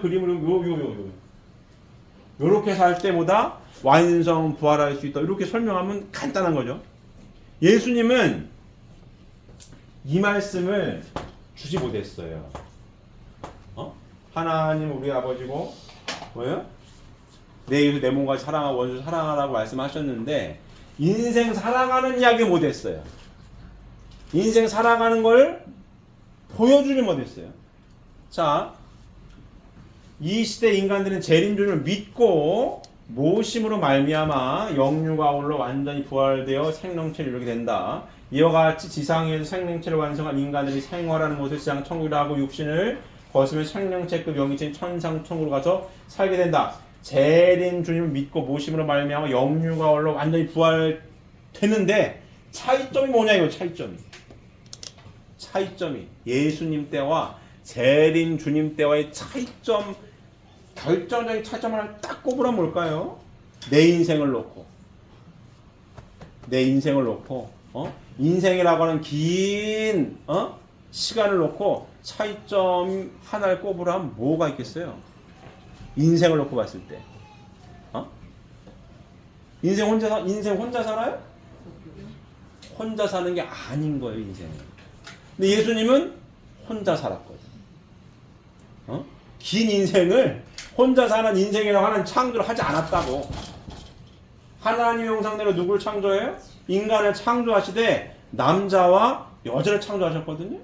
그림으로 요렇게 살 때보다 완성 부활할 수 있다. 이렇게 설명하면 간단한 거죠. 예수님은 이 말씀을 주지 못했어요. 하나님 우리 아버지고 뭐예요? 내 이웃 내 몸과 사랑하고 원수 사랑하라고 말씀하셨는데 인생 살아가는 이야기 못했어요. 인생 살아가는 걸 보여주지 못했어요. 자, 이 시대 인간들은 재림주님을 믿고 모심으로 말미암아 영유가을로 완전히 부활되어 생명체를 이루게 된다. 이와 같이 지상에서 생명체를 완성한 인간들이 생활하는 곳을 지상 천국이라 하고 육신을 벗으면 생명체급 영이신 천상 천국으로 가서 살게 된다. 재림 주님을 믿고 모심으로 말미암아 영유가을로 완전히 부활되는데 차이점이 뭐냐 이거 차이점이 예수님 때와 재림 주님 때와의 차이점 결정적인 차이점을 딱 꼽으라면 뭘까요? 내 인생을 놓고 인생이라고 하는 긴 시간을 놓고 차이점 하나를 꼽으라면 뭐가 있겠어요? 인생을 놓고 봤을 때 인생 혼자 살아요? 혼자 사는 게 아닌 거예요, 인생은. 근데 예수님은 혼자 살았거든요. 긴 인생을 혼자 사는 인생이라고 하는 창조를 하지 않았다고. 하나님의 형상대로 누굴 창조해요? 인간을 창조하시되 남자와 여자를 창조하셨거든요.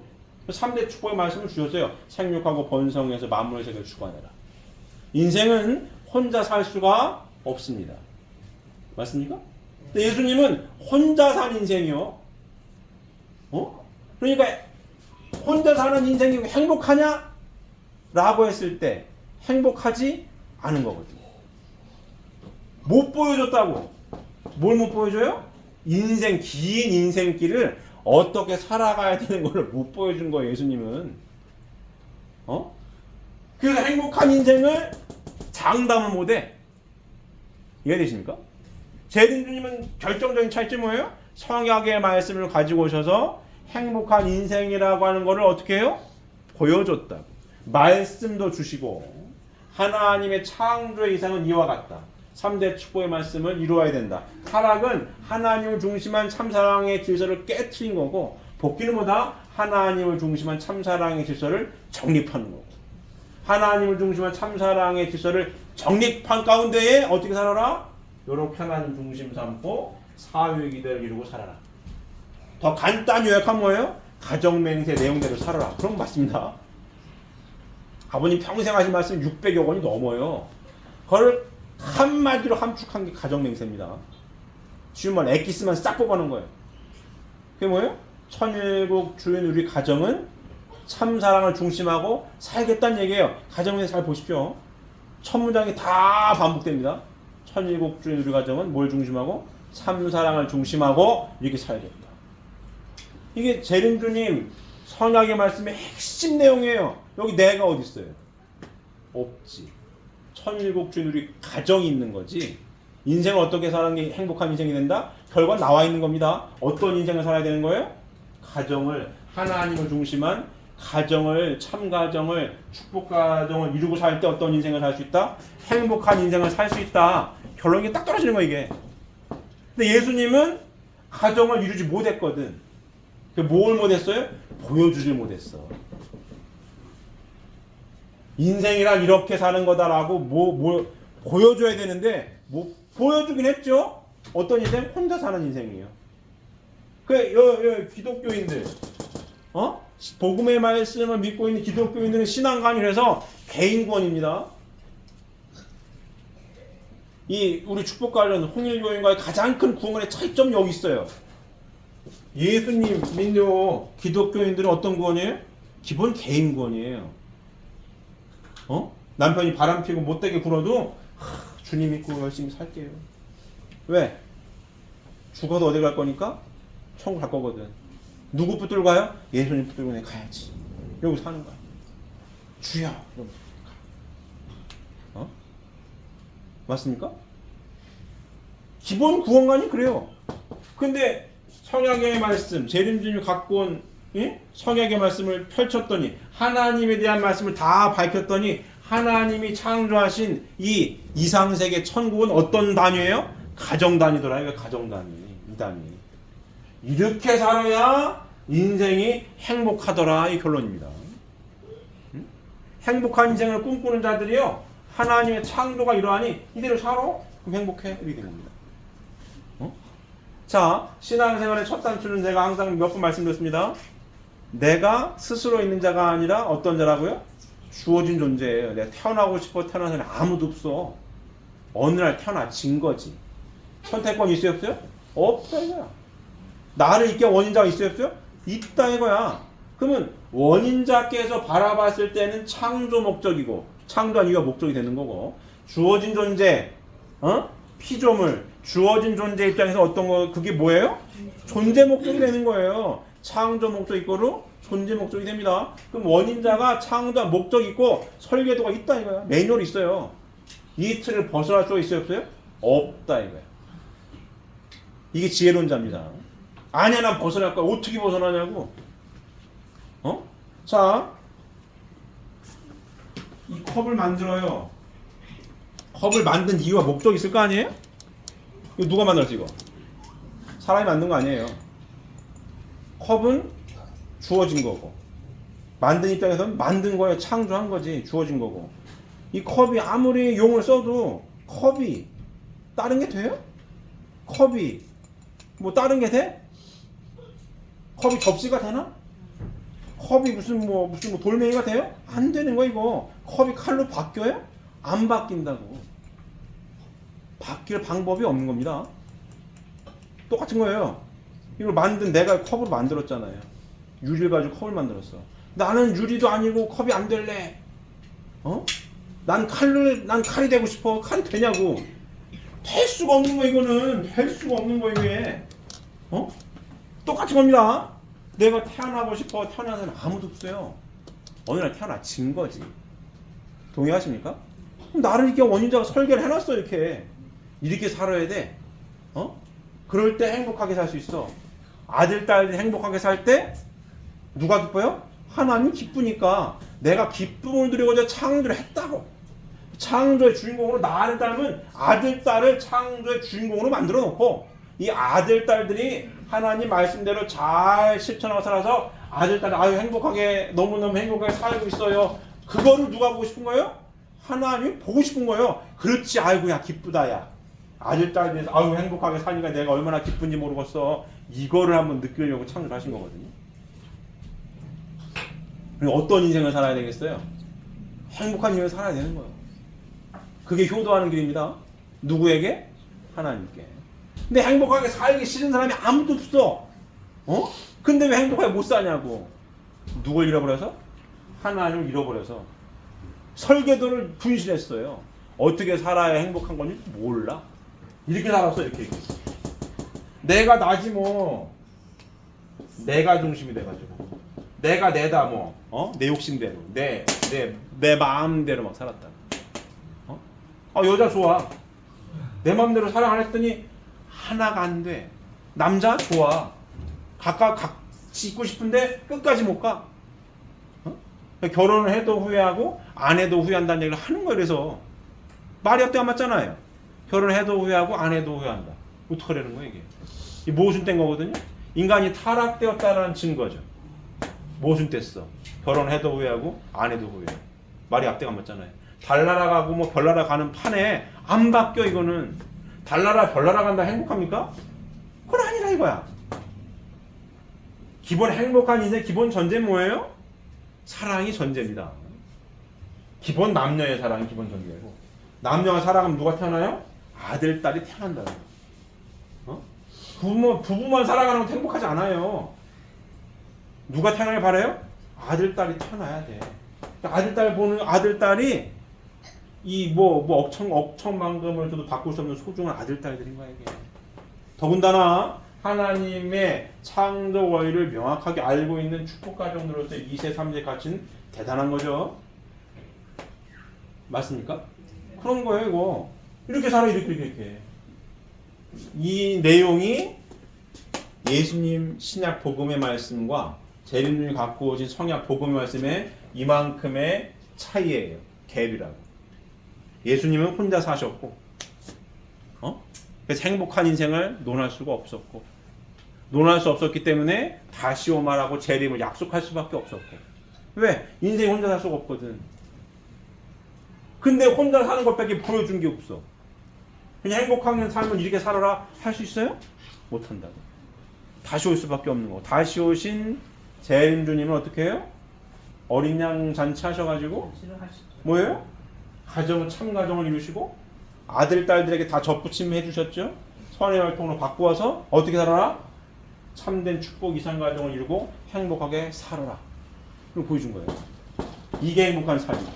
3대 축복의 말씀을 주셨어요. 생육하고 번성해서 만물의 세계를 주관해라. 인생은 혼자 살 수가 없습니다. 맞습니까? 근데 예수님은 혼자 산 인생이요. 그러니까 혼자 사는 인생이 행복하냐? 라고 했을 때 행복하지 않은 거거든요. 못 보여줬다고. 뭘 못 보여줘요? 긴 인생길을 어떻게 살아가야 되는 걸 못 보여준 거예요, 예수님은. 그래서 행복한 인생을 장담을 못해. 이해되십니까? 재림주님은 결정적인 차이점이 뭐예요? 성약의 말씀을 가지고 오셔서 행복한 인생이라고 하는 것을 어떻게 해요? 보여줬다. 말씀도 주시고 하나님의 창조의 이상은 이와 같다. 3대 축복의 말씀을 이루어야 된다. 타락은 하나님을 중심한 참사랑의 질서를 깨트린 거고, 복귀는 뭐다? 하나님을 중심한 참사랑의 질서를 정립하는 거고. 하나님을 중심한 참사랑의 질서를 정립한 가운데에 어떻게 살아라? 요렇게 하나님 중심 삼고 사회기대를 이루고 살아라. 더 간단히 요약하면 뭐예요? 가정맹세 내용대로 살아라. 그런 거 맞습니다. 아버님 평생 하신 말씀 600여 권이 넘어요. 그걸 한마디로 함축한 게 가정맹세입니다. 쉬운 말 엑기스만 싹 뽑아놓은 거예요. 그게 뭐예요? 천일국 주인 우리 가정은 참사랑을 중심하고 살겠다는 얘기예요. 가정맹세 잘 보십시오. 첫 문장이 다 반복됩니다. 천일국 주인 우리 가정은 뭘 중심하고? 참사랑을 중심하고 이렇게 살겠다. 이게 재림주님 성약의 말씀의 핵심 내용이에요. 여기 내가 어디 있어요? 없지. 천일국 주인 우리 가정이 있는 거지. 인생을 어떻게 사는 게 행복한 인생이 된다? 결과는 나와 있는 겁니다. 어떤 인생을 살아야 되는 거예요? 가정을, 하나님을 중심한 가정을, 참가정을, 축복가정을 이루고 살 때 어떤 인생을 살 수 있다? 행복한 인생을 살 수 있다. 결론이 딱 떨어지는 거예요, 이게. 근데 예수님은 가정을 이루지 못했거든. 뭘 못했어요? 보여주질 못했어. 인생이란 이렇게 사는 거다라고 뭘 보여줘야 되는데 뭐 보여주긴 했죠. 어떤 인생? 혼자 사는 인생이에요. 그 기독교인들, 복음의 말씀을 믿고 있는 기독교인들은 신앙관이라서 개인권입니다. 우리 축복 관련 홍일교인과의 가장 큰 구원의 차이점이 여기 있어요. 예수님 믿는 기독교인들은 어떤 구원이에요? 기본 개인 구원이에요. 남편이 바람 피고 못되게 굴어도 주님 믿고 열심히 살게요. 왜? 죽어도 어디 갈 거니까 천국 갈 거거든. 누구 붙들고 가요? 예수님 붙들고 내 가야지. 여기 사는 거야. 주여. 맞습니까? 기본 구원관이 그래요. 근데 성약의 말씀, 재림주님이 갖고 온 성약의 말씀을 펼쳤더니 하나님에 대한 말씀을 다 밝혔더니 하나님이 창조하신 이 이상세계 천국은 어떤 단위예요? 가정단위더라. 이거 가정단위. 이 단위. 이렇게 살아야 인생이 행복하더라. 이 결론입니다. 행복한 인생을 꿈꾸는 자들이요, 하나님의 창조가 이러하니 이대로 살아? 그럼 행복해. 이렇게 되는 겁니다. 자, 신앙생활의 첫 단추는 제가 항상 몇 번 말씀드렸습니다. 내가 스스로 있는 자가 아니라 어떤 자라고요? 주어진 존재예요. 내가 태어나고 싶어 태어난 사람이 아무도 없어. 어느 날 태어나진 거지. 선택권이 있어요, 없어요? 없다 이거야. 나를 있게 원인자가 있어요, 없어요? 있다 이거야. 그러면 원인자께서 바라봤을 때는 창조 목적이고, 창조한 이유가 목적이 되는 거고, 주어진 존재, 피조물, 주어진 존재 입장에서 어떤 거, 그게 뭐예요? 존재 목적이 되는 거예요. 창조 목적 이거로 존재 목적이 됩니다. 그럼 원인자가 창조한 목적이 있고 설계도가 있다 이거야. 매뉴얼이 있어요. 이 틀을 벗어날 수가 있어요, 없어요? 없다 이거야. 이게 지혜로운 자입니다. 아니야, 난 벗어날 거야. 어떻게 벗어나냐고. 자, 이 컵을 만들어요. 컵을 만든 이유와 목적이 있을 거 아니에요? 이거 누가 만들었지, 이거? 사람이 만든 거 아니에요. 컵은 주어진 거고, 만든 입장에서는 만든 거에 창조한 거지, 주어진 거고. 이 컵이 아무리 용을 써도 컵이 다른 게 돼요? 컵이 뭐 다른 게 돼? 컵이 접시가 되나? 컵이 무슨 돌멩이가 돼요? 안 되는 거 이거. 컵이 칼로 바뀌어요? 안 바뀐다고. 바뀔 방법이 없는 겁니다. 똑같은 거예요. 이걸 내가 컵으로 만들었잖아요. 유리를 가지고 컵을 만들었어. 나는 유리도 아니고 컵이 안 될래. 난 칼이 되고 싶어. 칼이 되냐고. 될 수가 없는 거 이거는. 될 수가 없는 거 이게. 똑같은 겁니다. 내가 태어나고 싶어. 태어난 사람 아무도 없어요. 어느 날 태어나진 거지. 동의하십니까? 나를 이렇게 원인자가 설계를 해놨어. 이렇게 살아야 돼. 그럴 때 행복하게 살 수 있어. 아들, 딸이 행복하게 살 때 누가 기뻐요? 하나님이 기쁘니까. 내가 기쁨을 누리고자 창조를 했다고. 창조의 주인공으로 나를 닮은 아들, 딸을 창조의 주인공으로 만들어 놓고, 이 아들, 딸들이 하나님 말씀대로 잘 실천하고 살아서 아들, 딸이 아유 행복하게 너무너무 행복하게 살고 있어요. 그거를 누가 보고 싶은 거예요? 하나님이 보고 싶은 거예요. 그렇지. 아이고 야 기쁘다 야. 아들, 딸들이 아유 행복하게 사니까 내가 얼마나 기쁜지 모르겠어. 이거를 한번 느끼려고 창조하신 거거든요. 그리고 어떤 인생을 살아야 되겠어요? 행복한 인생을 살아야 되는 거예요. 그게 효도하는 길입니다. 누구에게? 하나님께. 근데 행복하게 살기 싫은 사람이 아무도 없어. 근데 왜 행복하게 못 사냐고. 누굴 잃어버려서? 하나님을 잃어버려서. 설계도를 분실했어요. 어떻게 살아야 행복한 건지 몰라. 이렇게 살았어. 이렇게. 내가 나지 뭐. 내가 중심이 돼가지고. 내가 내다 뭐. 내 욕심대로. 내 마음대로 막 살았다. 여자 좋아. 내 마음대로 사랑 안 했더니 하나가 안 돼. 남자 좋아. 같이 있고 싶은데 끝까지 못 가. 결혼을 해도 후회하고 안 해도 후회한다는 얘기를 하는 거예요. 그래서 말이 앞뒤 안 맞잖아요. 결혼해도 후회하고 안 해도 후회한다. 어떡하라는 거예요 이게. 이 모순된 거거든요. 인간이 타락되었다는 증거죠. 모순됐어. 결혼해도 후회하고 안 해도 후회. 말이 앞뒤가 안 맞잖아요. 달나라 가고 뭐 별나라 가는 판에 안 바뀌어 이거는. 달나라 별나라 간다 행복합니까? 그건 아니라 이거야. 기본 행복한 인생 기본 전제는 뭐예요? 사랑이 전제입니다. 기본 남녀의 사랑이 기본 전제고, 남녀가 사랑하면 누가 태어나요? 아들, 딸이 태어난다는 거예요. 부부만 사랑하는 건 행복하지 않아요. 누가 태어나길 바라요? 아들, 딸이 태어나야 돼. 아들, 딸 보는 아들, 딸이 이 억천만금을 줘도 바꿀 수 없는 소중한 아들, 딸들인 거야 이게. 더군다나 하나님의 창조 원리를 명확하게 알고 있는 축복 가정으로서 2세, 3세 가치는 대단한 거죠. 맞습니까? 그런 거예요 이거. 이렇게 살아 이렇게. 이 내용이 예수님 신약 복음의 말씀과 재림님이 갖고 오신 성약 복음의 말씀에 이만큼의 차이예요. 갭이라고. 예수님은 혼자 사셨고, 그래서 행복한 인생을 논할 수가 없었고, 논할 수 없었기 때문에 다시 오마라고 재림을 약속할 수밖에 없었고. 왜? 인생이 혼자 살 수가 없거든. 근데 혼자 사는 것밖에 보여준 게 없어. 그냥 행복한 삶을 이렇게 살아라 할 수 있어요? 못한다고. 다시 올 수밖에 없는 거. 다시 오신 재림 주님은 어떻게 해요? 어린 양 잔치 하셔가지고 뭐예요? 참 가정을 이루시고 아들, 딸들에게 다 접붙임 해주셨죠? 선의 활동으로 바꾸어서 어떻게 살아라? 참된 축복 이상 가정을 이루고 행복하게 살아라. 그걸 보여준 거예요. 이게 행복한 삶이에요.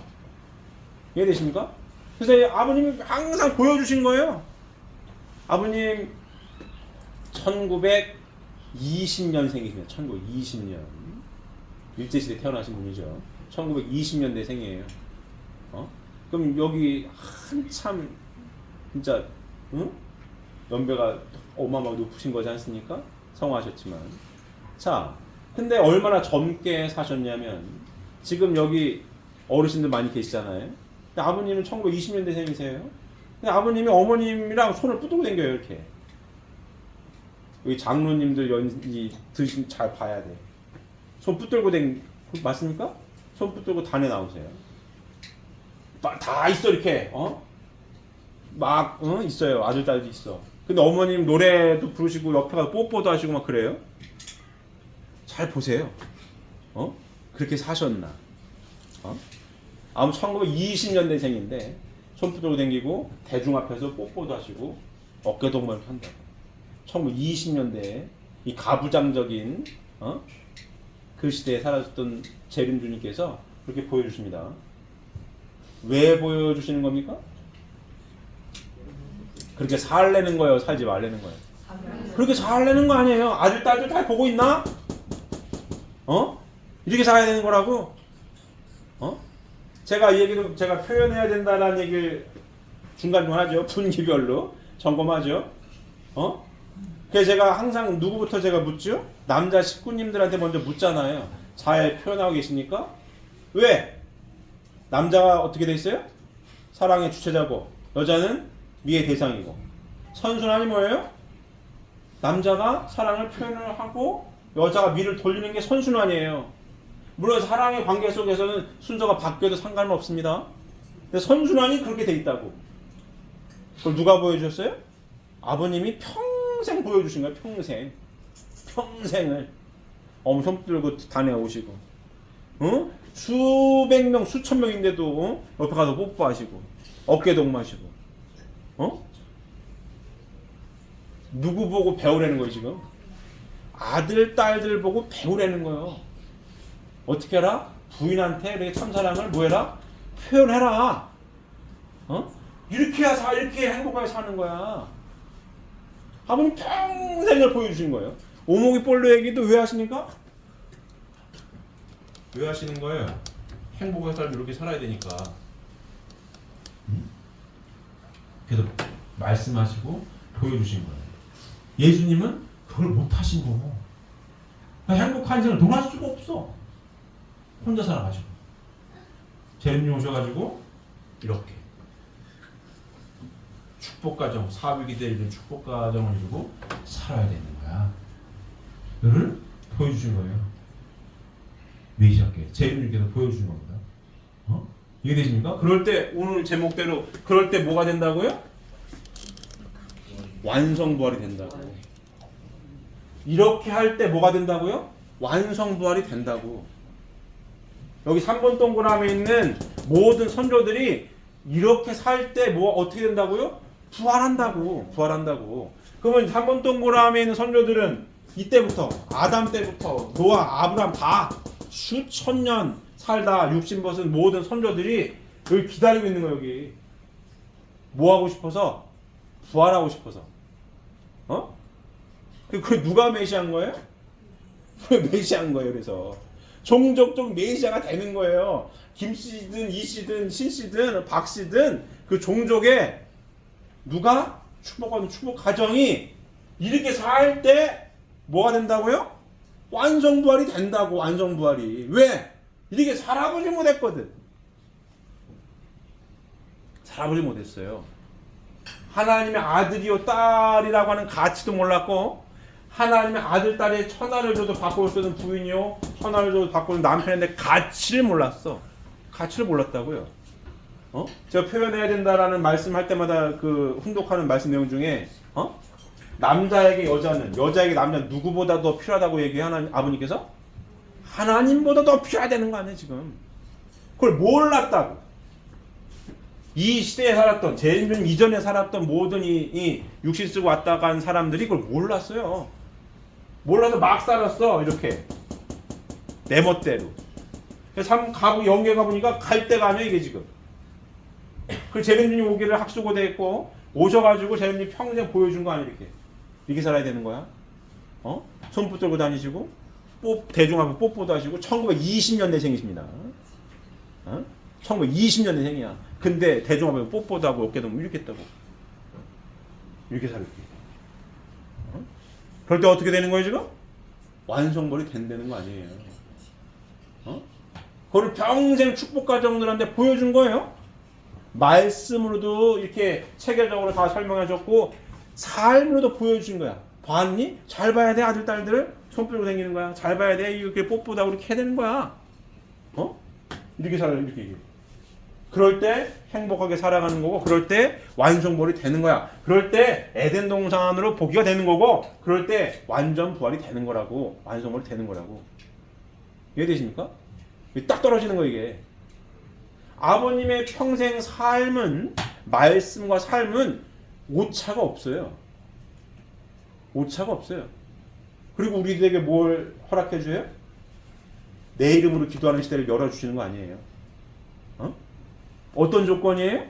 이해되십니까? 그래서 아버님이 항상 보여주신 거예요. 아버님 1920년생이시네요. 1920년. 일제시대 태어나신 분이죠. 1920년대 생이에요. 그럼 여기 한참 진짜 연배가 어마어마하게 높으신 거지 않습니까? 성공하셨지만. 자, 근데 얼마나 젊게 사셨냐면 지금 여기 어르신들 많이 계시잖아요. 근데 아버님은 1920년대생이세요. 근데 아버님이 어머님이랑 손을 붙들고 다녀요 이렇게. 여기 장로님들 연이 드시면 잘 봐야 돼. 손 붙들고 맞습니까? 손 붙들고 단에 나오세요. 다 있어 이렇게 있어요. 아들 딸도 있어. 근데 어머님 노래도 부르시고 옆에 가서 뽀뽀도 하시고 막 그래요. 잘 보세요. 그렇게 사셨나? 아무 1920년대생인데 손 붙들고 다니고 대중 앞에서 뽀뽀도 하시고 어깨동무를 한다고. 1920년대에 이 가부장적인 그 시대에 살았던 재림주님께서 그렇게 보여주십니다. 왜 보여주시는 겁니까? 그렇게 살래는 거예요, 살지 말래는 거예요? 그렇게 살래는 거 아니에요. 아들 딸들 다 보고 있나? 이렇게 살아야 되는 거라고? 제가 이 얘기도 제가 표현해야 된다는 얘기를 중간중간 하죠. 분기별로 점검하죠. 그래서 제가 항상 누구부터 제가 묻죠? 남자 식구님들한테 먼저 묻잖아요. 잘 표현하고 계십니까? 왜? 남자가 어떻게 돼 있어요? 사랑의 주체자고 여자는 미의 대상이고. 선순환이 뭐예요? 남자가 사랑을 표현을 하고 여자가 미를 돌리는 게 선순환이에요. 물론 사랑의 관계 속에서는 순서가 바뀌어도 상관은 없습니다. 근데 선순환이 그렇게 돼 있다고. 그걸 누가 보여주셨어요? 아버님이 평생 보여주신 거예요. 평생을 엄청 들고 단에 오시고 수백 명 수천 명인데도 옆에 가서 뽀뽀하시고 어깨 동무하시고 누구 보고 배우라는 거예요 지금? 아들 딸들 보고 배우라는 거예요. 어떻게 해라? 부인한테 이렇게 참사랑을 뭐해라? 표현해라. 이렇게 해야 이렇게 행복하게 사는 거야. 아버님 평생을 보여주신 거예요. 오목이 볼로 얘기도 왜 하십니까? 왜 하시는 거예요? 행복한 삶 이렇게 살아야 되니까. 그래서 말씀하시고 보여주신 거예요. 예수님은 그걸 못 하신 거고 행복한 인생을 논할 수가 없어. 혼자 살아가지고 재림님 오셔가지고 이렇게 축복가정, 사위기 되는 축복가정을 이루고 살아야 되는 거야. 이를 보여주신 거예요. 메시아께 재림님께서 보여주신 겁니다. 이해되십니까? 그럴 때 오늘 제목대로 그럴 때 뭐가 된다고요? 완성부활이 된다고. 이렇게 할 때 뭐가 된다고요? 완성부활이 된다고. 여기 3번 동그라미에 있는 모든 선조들이 이렇게 살 때 뭐 어떻게 된다고요? 부활한다고. 그러면 3번 동그라미에 있는 선조들은 이때부터 아담 때부터 노아, 아브람 다 수천 년 살다 육신 벗은 모든 선조들이 여기 기다리고 있는 거예요. 여기 뭐 하고 싶어서? 부활하고 싶어서. 그 누가 메시아인 거예요? 메시아인 거예요. 그래서 종족적 메시아가 되는 거예요. 김씨든 이씨든 신씨든 박씨든 그 종족에 누가 축복하는 축복 가정이 이렇게 살 때 뭐가 된다고요? 완성부활이 된다고. 완성부활이. 왜? 이렇게 살아보지 못했거든. 살아보지 못했어요. 하나님의 아들이요 딸이라고 하는 가치도 몰랐고 하나님의 아들 딸의 천하를 줘도 바꿀 수 있는 부인이요 천하를 줘도 바꾸는 남편인데 가치를 몰랐어. 가치를 몰랐다고요. 제가 표현해야 된다라는 말씀할 때마다 그 훈독하는 말씀 내용 중에 남자에게 여자는 여자에게 남자는 누구보다 더 필요하다고 얘기하는 아버님께서 하나님보다 더 필요하다는 거 아니에요 지금. 그걸 몰랐다고. 이 시대에 살았던 재림주님 이전에 살았던 모든 이 육신 쓰고 왔다 간 사람들이 그걸 몰랐어요. 몰라서 막 살았어. 이렇게 내 멋대로. 그래서 가고 영계 가보니까 갈 데가 아니야 이게 지금. 그 재림주님 오기를 학수고대 했고 오셔가지고 재림주님 평생 보여준 거 아니야 이렇게 살아야 되는 거야. 손 붙들고 다니시고 대중 앞에 뽀뽀도 하시고 1920년대생이십니다. 1920년대생이야. 근데 대중 앞에 뽀뽀도 하고 어깨도 이렇게 했다고. 이렇게 살게. 그럴 때 어떻게 되는 거예요 지금? 완성벌이 된다는 거 아니에요. 그걸 평생 축복 과정들한테 보여준 거예요. 말씀으로도 이렇게 체계적으로 다 설명하셨고 삶으로도 보여준 거야. 봤니? 잘 봐야 돼 아들 딸들 손 들고 다니는 거야. 잘 봐야 돼 이렇게 뽀뽀다 이렇게 해야 되는 거야. 이렇게 살아 이렇게. 그럴 때 행복하게 살아가는 거고 그럴 때 완성벌이 되는 거야. 그럴 때 에덴 동산으로 복귀가 되는 거고 그럴 때 완전 부활이 되는 거라고. 완성벌이 되는 거라고. 이해되십니까? 딱 떨어지는 거 이게. 아버님의 평생 삶은 말씀과 삶은 오차가 없어요. 오차가 없어요. 그리고 우리들에게 뭘 허락해 줘요? 내 이름으로 기도하는 시대를 열어주시는 거 아니에요. 어떤 조건이에요?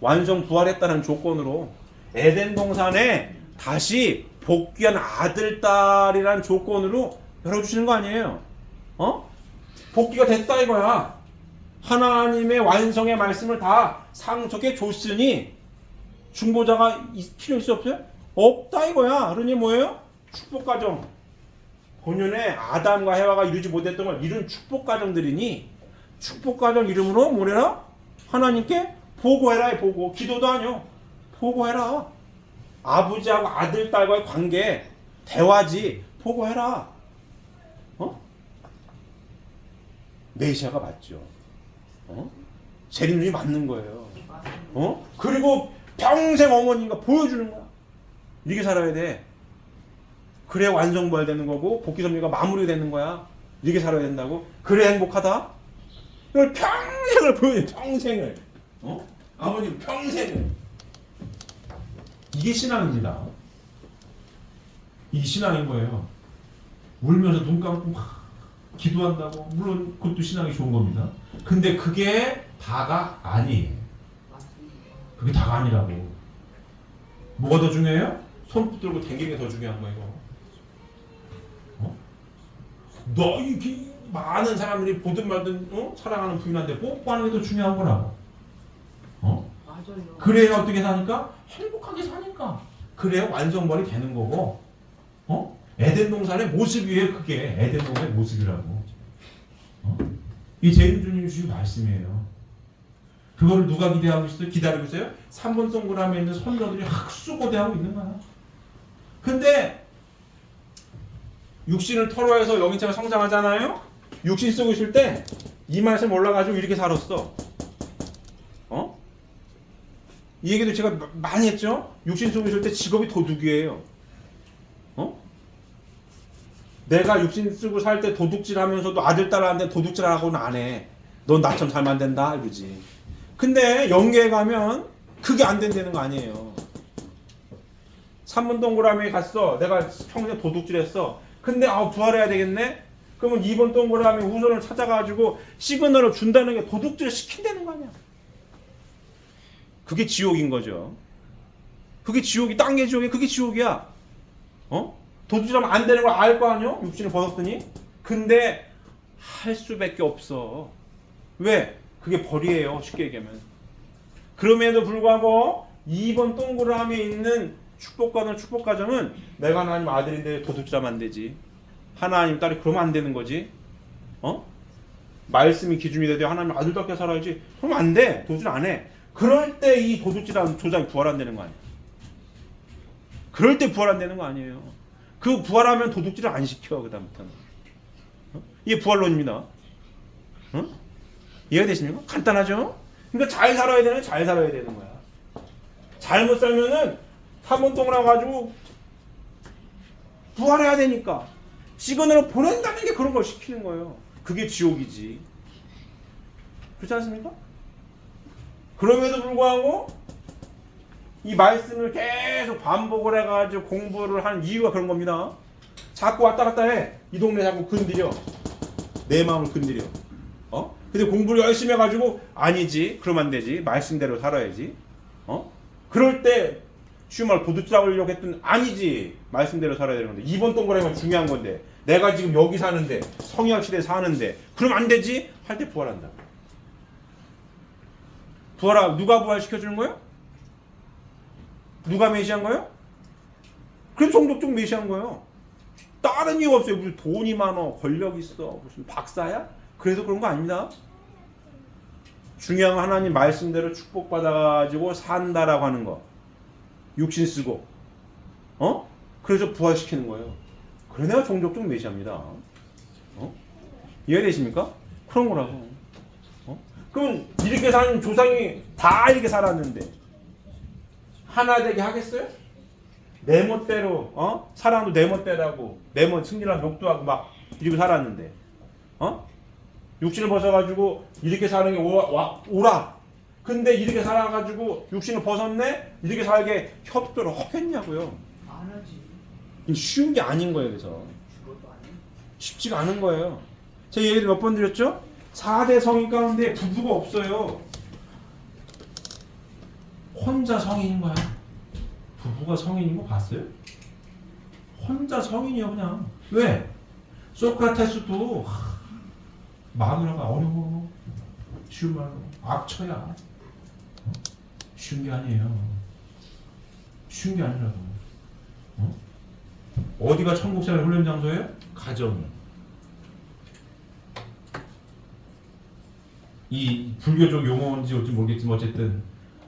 완성 부활했다는 조건으로 에덴 동산에 다시 복귀한 아들 딸이라는 조건으로 열어주시는 거 아니에요. 복귀가 됐다 이거야. 하나님의 완성의 말씀을 다 상속해 줬으니 중보자가 필요 있어 없어요? 없다 이거야. 그러니 뭐예요? 축복가정. 본연의 아담과 해와가 이루지 못했던 걸 이룬 축복가정들이니 축복가정 이름으로 뭐래라? 하나님께 보고해라. 보고. 기도도 아니요. 보고해라. 아버지하고 아들 딸과의 관계 대화지. 보고해라. 메시아가 맞죠. 재림이 맞는 거예요. 그리고 평생 어머니가 보여주는 거야. 이렇게 살아야 돼. 그래 완성부활 되는 거고 복귀 섭리가 마무리되는 거야. 이렇게 살아야 된다고. 그래 행복하다. 이걸 평생을 보여줘. 평생을. 아버님 평생을. 이게 신앙입니다. 이게 신앙인 거예요. 울면서 눈 감고 막 기도한다고. 물론 그것도 신앙이 좋은 겁니다. 근데 그게 다가 아니에요. 그게 다가 아니라고. 뭐가 더 중요해요? 손 붙들고 당기는 게 더 중요한 거예요. 너 이렇게 많은 사람들이 보든 말든 사랑하는 부인한테 뽀뽀하는 게 더 중요한 거라고. 맞아요. 그래야 어떻게 사니까? 행복하게 사니까. 그래야 완성벌이 되는 거고. 에덴 동산의 모습이에요. 그게 에덴 동산의 모습이라고. 이 제일주님 주신 말씀이에요. 그거를 누가 기대하고 있어요? 기다리고 있어요? 3번 동그라미에 있는 선조들이 학수고대하고 있는 거야. 근데 육신을 토로해서 영인체가 성장하잖아요. 육신 쓰고 있을 때 이 말씀 올라가지고 이렇게 살았어. 이 얘기도 제가 많이 했죠. 육신 쓰고 있을 때 직업이 도둑이에요. 내가 육신 쓰고 살 때 도둑질하면서도 아들 딸한테 도둑질하고는 안 해. 넌 나처럼 살면 안 된다 이러지. 근데 영계에 가면 그게 안 된다는 거 아니에요. 3번 동그라미에 갔어. 내가 평생 도둑질했어. 근데 부활해야 되겠네. 그러면 2번 동그라미 우선을 찾아가지고 시그널을 준다는 게 도둑질을 시킨다는 거 아니야. 그게 지옥인 거죠. 그게 지옥이 딴 게 지옥이야. 그게 지옥이야. 도둑질하면 안 되는 걸 알 거 아니야? 육신을 벗었더니. 근데 할 수밖에 없어. 왜? 그게 벌이에요. 쉽게 얘기하면. 그럼에도 불구하고 2번 동그라미에 있는 축복가정은 내가 하나님 아들인데 도둑질하면 안 되지. 하나님 딸이 그러면 안 되는 거지. 말씀이 기준이 돼야 하나님 아들답게 살아야지. 그러면 안 돼. 도둑질 안 해. 그럴 때 이 도둑질하는 조상이 부활 안 되는 거 아니야. 그럴 때 부활 안 되는 거 아니에요. 그 부활하면 도둑질을 안 시켜. 그 다음부터는. 이게 부활론입니다. 이해가 되십니까? 간단하죠? 그러니까 잘 살아야 되는 잘 살아야 되는 거야. 잘못 살면은 3번 동그라 가지고 부활해야 되니까 시그널을 보낸다는 게 그런 걸 시키는 거예요. 그게 지옥이지. 그렇지 않습니까? 그럼에도 불구하고 이 말씀을 계속 반복을 해가지고 공부를 하는 이유가 그런 겁니다. 자꾸 왔다 갔다 해. 이 동네 자꾸 건드려. 내 마음을 건드려. 근데 공부를 열심히 해가지고 아니지. 그러면 안 되지. 말씀대로 살아야지. 그럴 때 쉬운 말 도둑질하려고 했더니 아니지. 말씀대로 살아야 되는 건데 2번 동그라미가 중요한 건데 내가 지금 여기 사는데 성약시대에 사는데 그럼 안 되지. 할 때 부활한다. 누가 부활시켜주는 거예요? 누가 메시아인 거예요? 그래서 종족적 메시아인 거예요. 다른 이유 없어요. 무슨 돈이 많어, 권력 있어, 무슨 박사야? 그래서 그런 거 아닙니다. 중요한 건 하나님 말씀대로 축복받아가지고 산다라고 하는 거. 육신 쓰고, 그래서 부활시키는 거예요. 그래 내가 종족적 메시아입니다. 이해되십니까? 그런 거라고. 그럼 이렇게 산 조상이 다 이렇게 살았는데 하나 되게 하겠어요? 내 멋대로 사랑도 내 멋대로하고 내 멋 승리란 욕도 하고 막 이렇게 살았는데 육신을 벗어가지고 이렇게 사는 게 오라. 근데 이렇게 살아가지고 육신을 벗었네? 이렇게 살게 협조를 하겠냐고요. 안 하지. 이게 쉬운 게 아닌 거예요. 그래서 죽어도 안 해. 쉽지가 않은 거예요. 제가 얘기를 몇 번 드렸죠? 4대 성인 가운데 부부가 없어요. 혼자 성인인 거야. 부부가 성인인 거 봤어요? 혼자 성인이야 그냥. 왜? 소크라테스도 마누라가 어려워. 쉬운 말로 악처야. 쉬운 게 아니에요. 쉬운 게 아니라고. 어디가 천국생활 훈련 장소예요? 가정. 이 불교적 용어인지 어찌 모르겠지만 어쨌든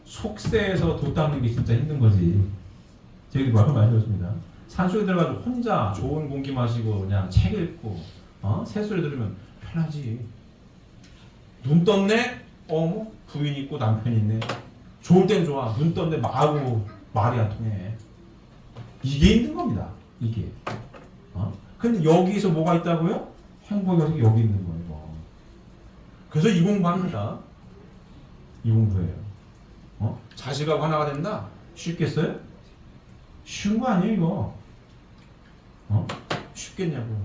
속세에서 도 닦는 게 진짜 힘든 거지. 저희도 말을 많이 들었습니다. 산속에 들어가서 혼자 좋은 공기 마시고 그냥 책 읽고 새소리 들으면 편하지. 눈 떴네? 부인 있고 남편 있네. 좋을 땐 좋아. 눈 떴네 마구 말이 안 통해. 이게 힘든 겁니다. 이게. 근데 여기서 뭐가 있다고요? 행복이 여기 있는 거예요. 그래서 이 공부합니다. 이 공부예요. 자식하고 하나가 된다? 쉽겠어요? 쉬운 거 아니에요 이거. 쉽겠냐고.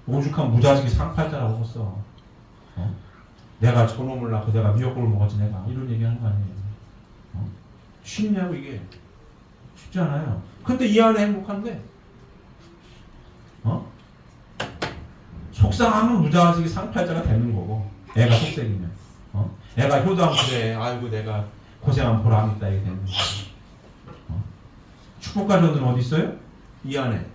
오죽한 무자식이 상팔자라고 했어. 내가 저놈을 낳고 내가 미역국을 먹었지 내가 이런 얘기하는 거 아니에요. 쉽냐고 이게. 쉽지 않아요. 근데 이 안에 행복한데 속상하면 무자식이 상팔자가 되는 거고 애가 속색이면 애가 효도하면 그래 아이고 내가 고생한 보람이 있다 이게 되는 거고 축복가정들은 어디 있어요? 이 안에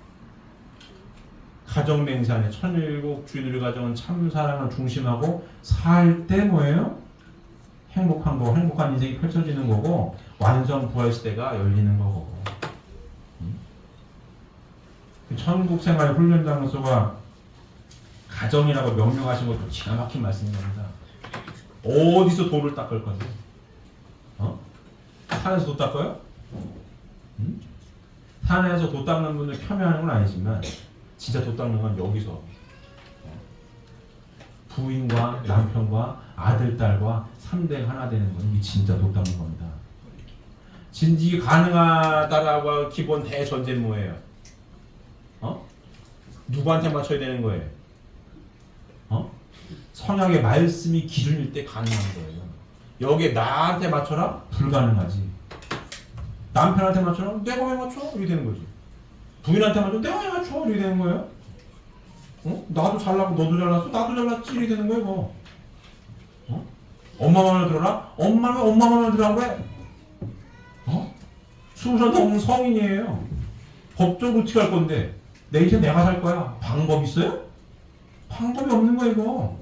가정 맹세 안에 천일국 주인의 가정은 참 사랑을 중심하고 살 때 뭐예요? 행복한 거 행복한 인생이 펼쳐지는 거고 완성 부활 시대가 열리는 거고 천국 생활 훈련 장소가 가정이라고 명명하신 것도 기가 막힌 말씀인 겁니다. 어디서 돌을 닦을 건데? 산에서 도 닦아요? 산에서 도 닦는 분들 폄훼하는 건 아니지만 진짜 도 닦는 건 여기서 부인과 남편과 아들, 딸과 3대가 하나 되는 건 이게 진짜 도 닦는 겁니다. 진지 가능하다라고 기본 대전제는 뭐예요? 누구한테 맞춰야 되는 거예요? 성약의 말씀이 기준일 때 가능한 거예요. 여기에 나한테 맞춰라? 불가능하지. 남편한테 맞춰라? 내가 왜 맞춰? 이렇게 되는 거지. 부인한테 맞춰? 내가 왜 맞춰? 이렇게 되는 거예요. 나도 잘나고 너도 잘났어? 나도 잘났지? 이렇게 되는 거예요. 뭐. 엄마 말을 들어라? 엄마는 엄마 말을 들으라고 해. 20살 넘은 성인이에요. 법적으로 어떻게 할 건데? 내 인생 내가 살 거야. 방법 있어요? 방법이 없는 거야 이거.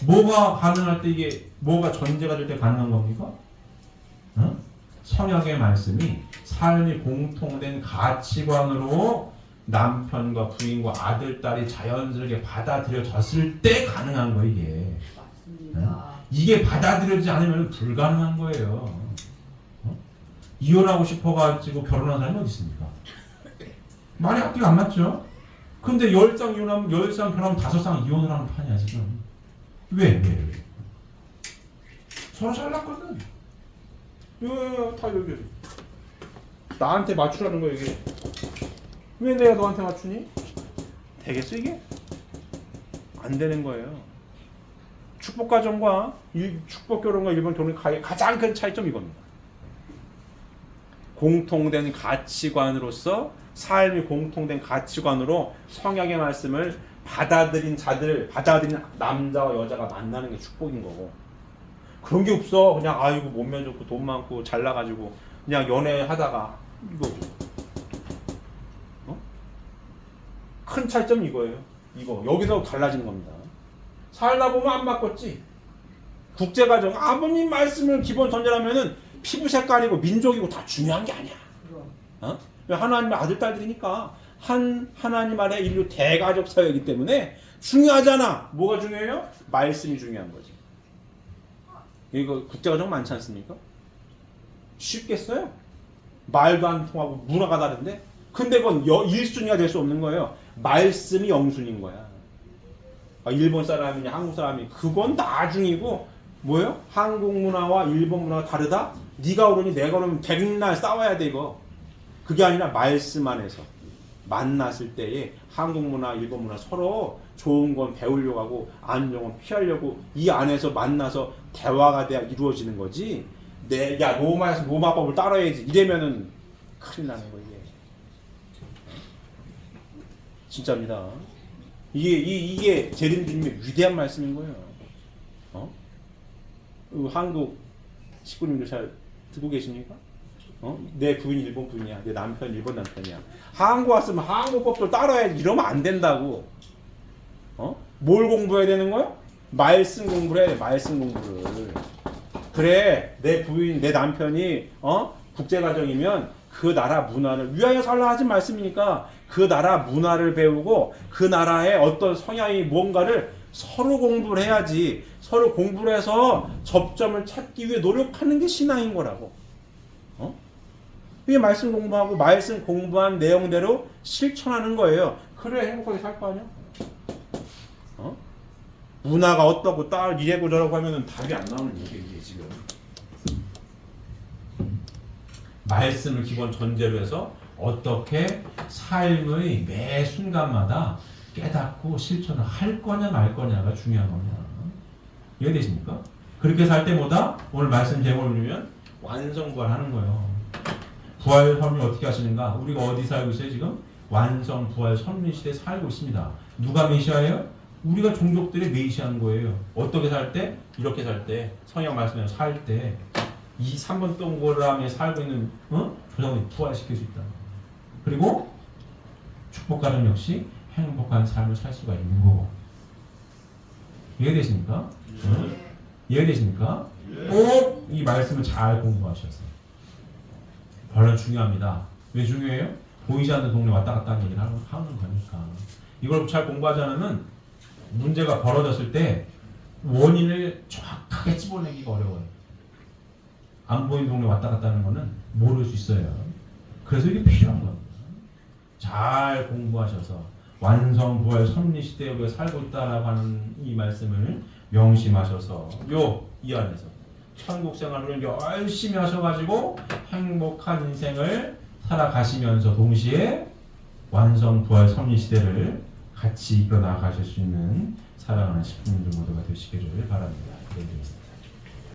뭐가 가능할 때 이게 뭐가 전제가 될 때 가능한 겁니까? 성약의 말씀이 삶이 공통된 가치관으로 남편과 부인과 아들, 딸이 자연스럽게 받아들여졌을 때 가능한 거예요 이게. 맞습니다. 이게 받아들여지지 않으면 불가능한 거예요. 이혼하고 싶어가지고 결혼한 사람이 어디 있습니까? 말이 앞뒤가 안 맞죠? 근데 10쌍 이혼하면 10쌍 결혼하면 5쌍 이혼을 하는 판이야 지금. 왜? 서로 잘났거든. 다 여기. 나한테 맞추라는 거야 이게. 왜 내가 너한테 맞추니? 되겠어 이게? 안 되는 거예요. 축복 가정과 축복 결혼과 일본 결혼의 가장 큰 차이점 이겁니다. 공통된 가치관으로서 삶이 공통된 가치관으로 성약의 말씀을 받아들인 자들, 받아들인 남자와 여자가 만나는 게 축복인 거고 그런 게 없어. 그냥 아이고 몸매 좋고 돈 많고 잘나가지고 그냥 연애하다가 이거 큰 차이점은 이거예요. 이거 여기서 달라지는 겁니다. 살다 보면 안 바꿨지. 국제가정 아버님 말씀을 기본 전제라면은 피부 색깔이고 민족이고 다 중요한 게 아니야. 그럼. 하나님의 아들 딸들이니까 하나님 아래 인류 대가족 사회이기 때문에 중요하잖아. 뭐가 중요해요? 말씀이 중요한 거지. 이거 국제가정 많지 않습니까? 쉽겠어요? 말도 안 통하고 문화가 다른데 근데 그건 1순위가 될 수 없는 거예요. 말씀이 영순인 거야. 일본 사람이냐 한국 사람이 그건 나중이고 뭐예요? 한국 문화와 일본 문화가 다르다? 네가 오르니 내가 오르면 백날 싸워야 돼 이거. 그게 아니라 말씀 안에서 만났을 때에 한국 문화, 일본 문화 서로 좋은 건 배우려고 하고 안 좋은 건 피하려고 이 안에서 만나서 대화가 돼야 이루어지는 거지. 야 로마에서 로마법을 따라야지 이러면은 큰일 나는 거예요. 이게. 진짜입니다. 이게 제림주님의 위대한 말씀인 거예요. 한국 식구님들 잘 듣고 계십니까? 내 부인이 일본 부인이야. 내 남편 일본 남편이야. 한국 왔으면 한국 법도 따라야지. 이러면 안 된다고. 뭘 공부해야 되는 거야? 말씀 공부를 해야 돼. 말씀 공부를. 그래 내 부인 내 남편이 국제가정이면 그 나라 문화를 위하여 살라 하진 말씀이니까 그 나라 문화를 배우고 그 나라의 어떤 성향이 뭔가를 서로 공부를 해야지. 서로 공부를 해서 접점을 찾기 위해 노력하는 게 신앙인 거라고. 이게 말씀 공부하고 말씀 공부한 내용대로 실천하는 거예요. 그래 행복하게 살 거 아니야? 문화가 어떻고 딸 이래고 저러고 하면은 답이 안 나오는 얘기예요 지금. 말씀을 기본 전제로 해서 어떻게 삶의 매 순간마다 깨닫고 실천을 할 거냐 말 거냐가 중요한 겁니다. 이해되십니까? 그렇게 살 때보다 오늘 말씀 제목을 보면 완성부활하는 거예요. 부활 설명 어떻게 하시는가? 우리가 어디 살고 있어요 지금? 완성 부활 선민 시대에 살고 있습니다. 누가 메시아예요? 우리가 종족들이 메시아인 거예요. 어떻게 살 때? 이렇게 살 때, 성경 말씀대로 살 때, 이 3번 동그라미에 살고 있는 조상을 부활시킬 수 있다. 그리고 축복가정 역시 행복한 삶을 살 수가 있는 거고. 이해되십니까? 이해되십니까? 꼭 이 말씀을 잘 공부하셔서. 별로 중요합니다. 왜 중요해요? 보이지 않는 동네 왔다 갔다 하는 얘기를 하는 거니까. 이걸 잘 공부하지 않으면 문제가 벌어졌을 때 원인을 정확하게 집어내기가 어려워요. 안 보이는 동네 왔다 갔다 하는 거는 모를 수 있어요. 그래서 이게 필요한 겁니다. 잘 공부하셔서 완성, 부활, 섭리 시대에 우리가 살고 있다라고 하는 이 말씀을 명심하셔서 이 안에서 천국 생활을 열심히 하셔가지고 행복한 인생을 살아가시면서 동시에 완성, 부활, 섭리 시대를 같이 이끌어 나가실 수 있는 사랑하는 식구님들 모두가 되시기를 바랍니다. 기도드리겠습니다.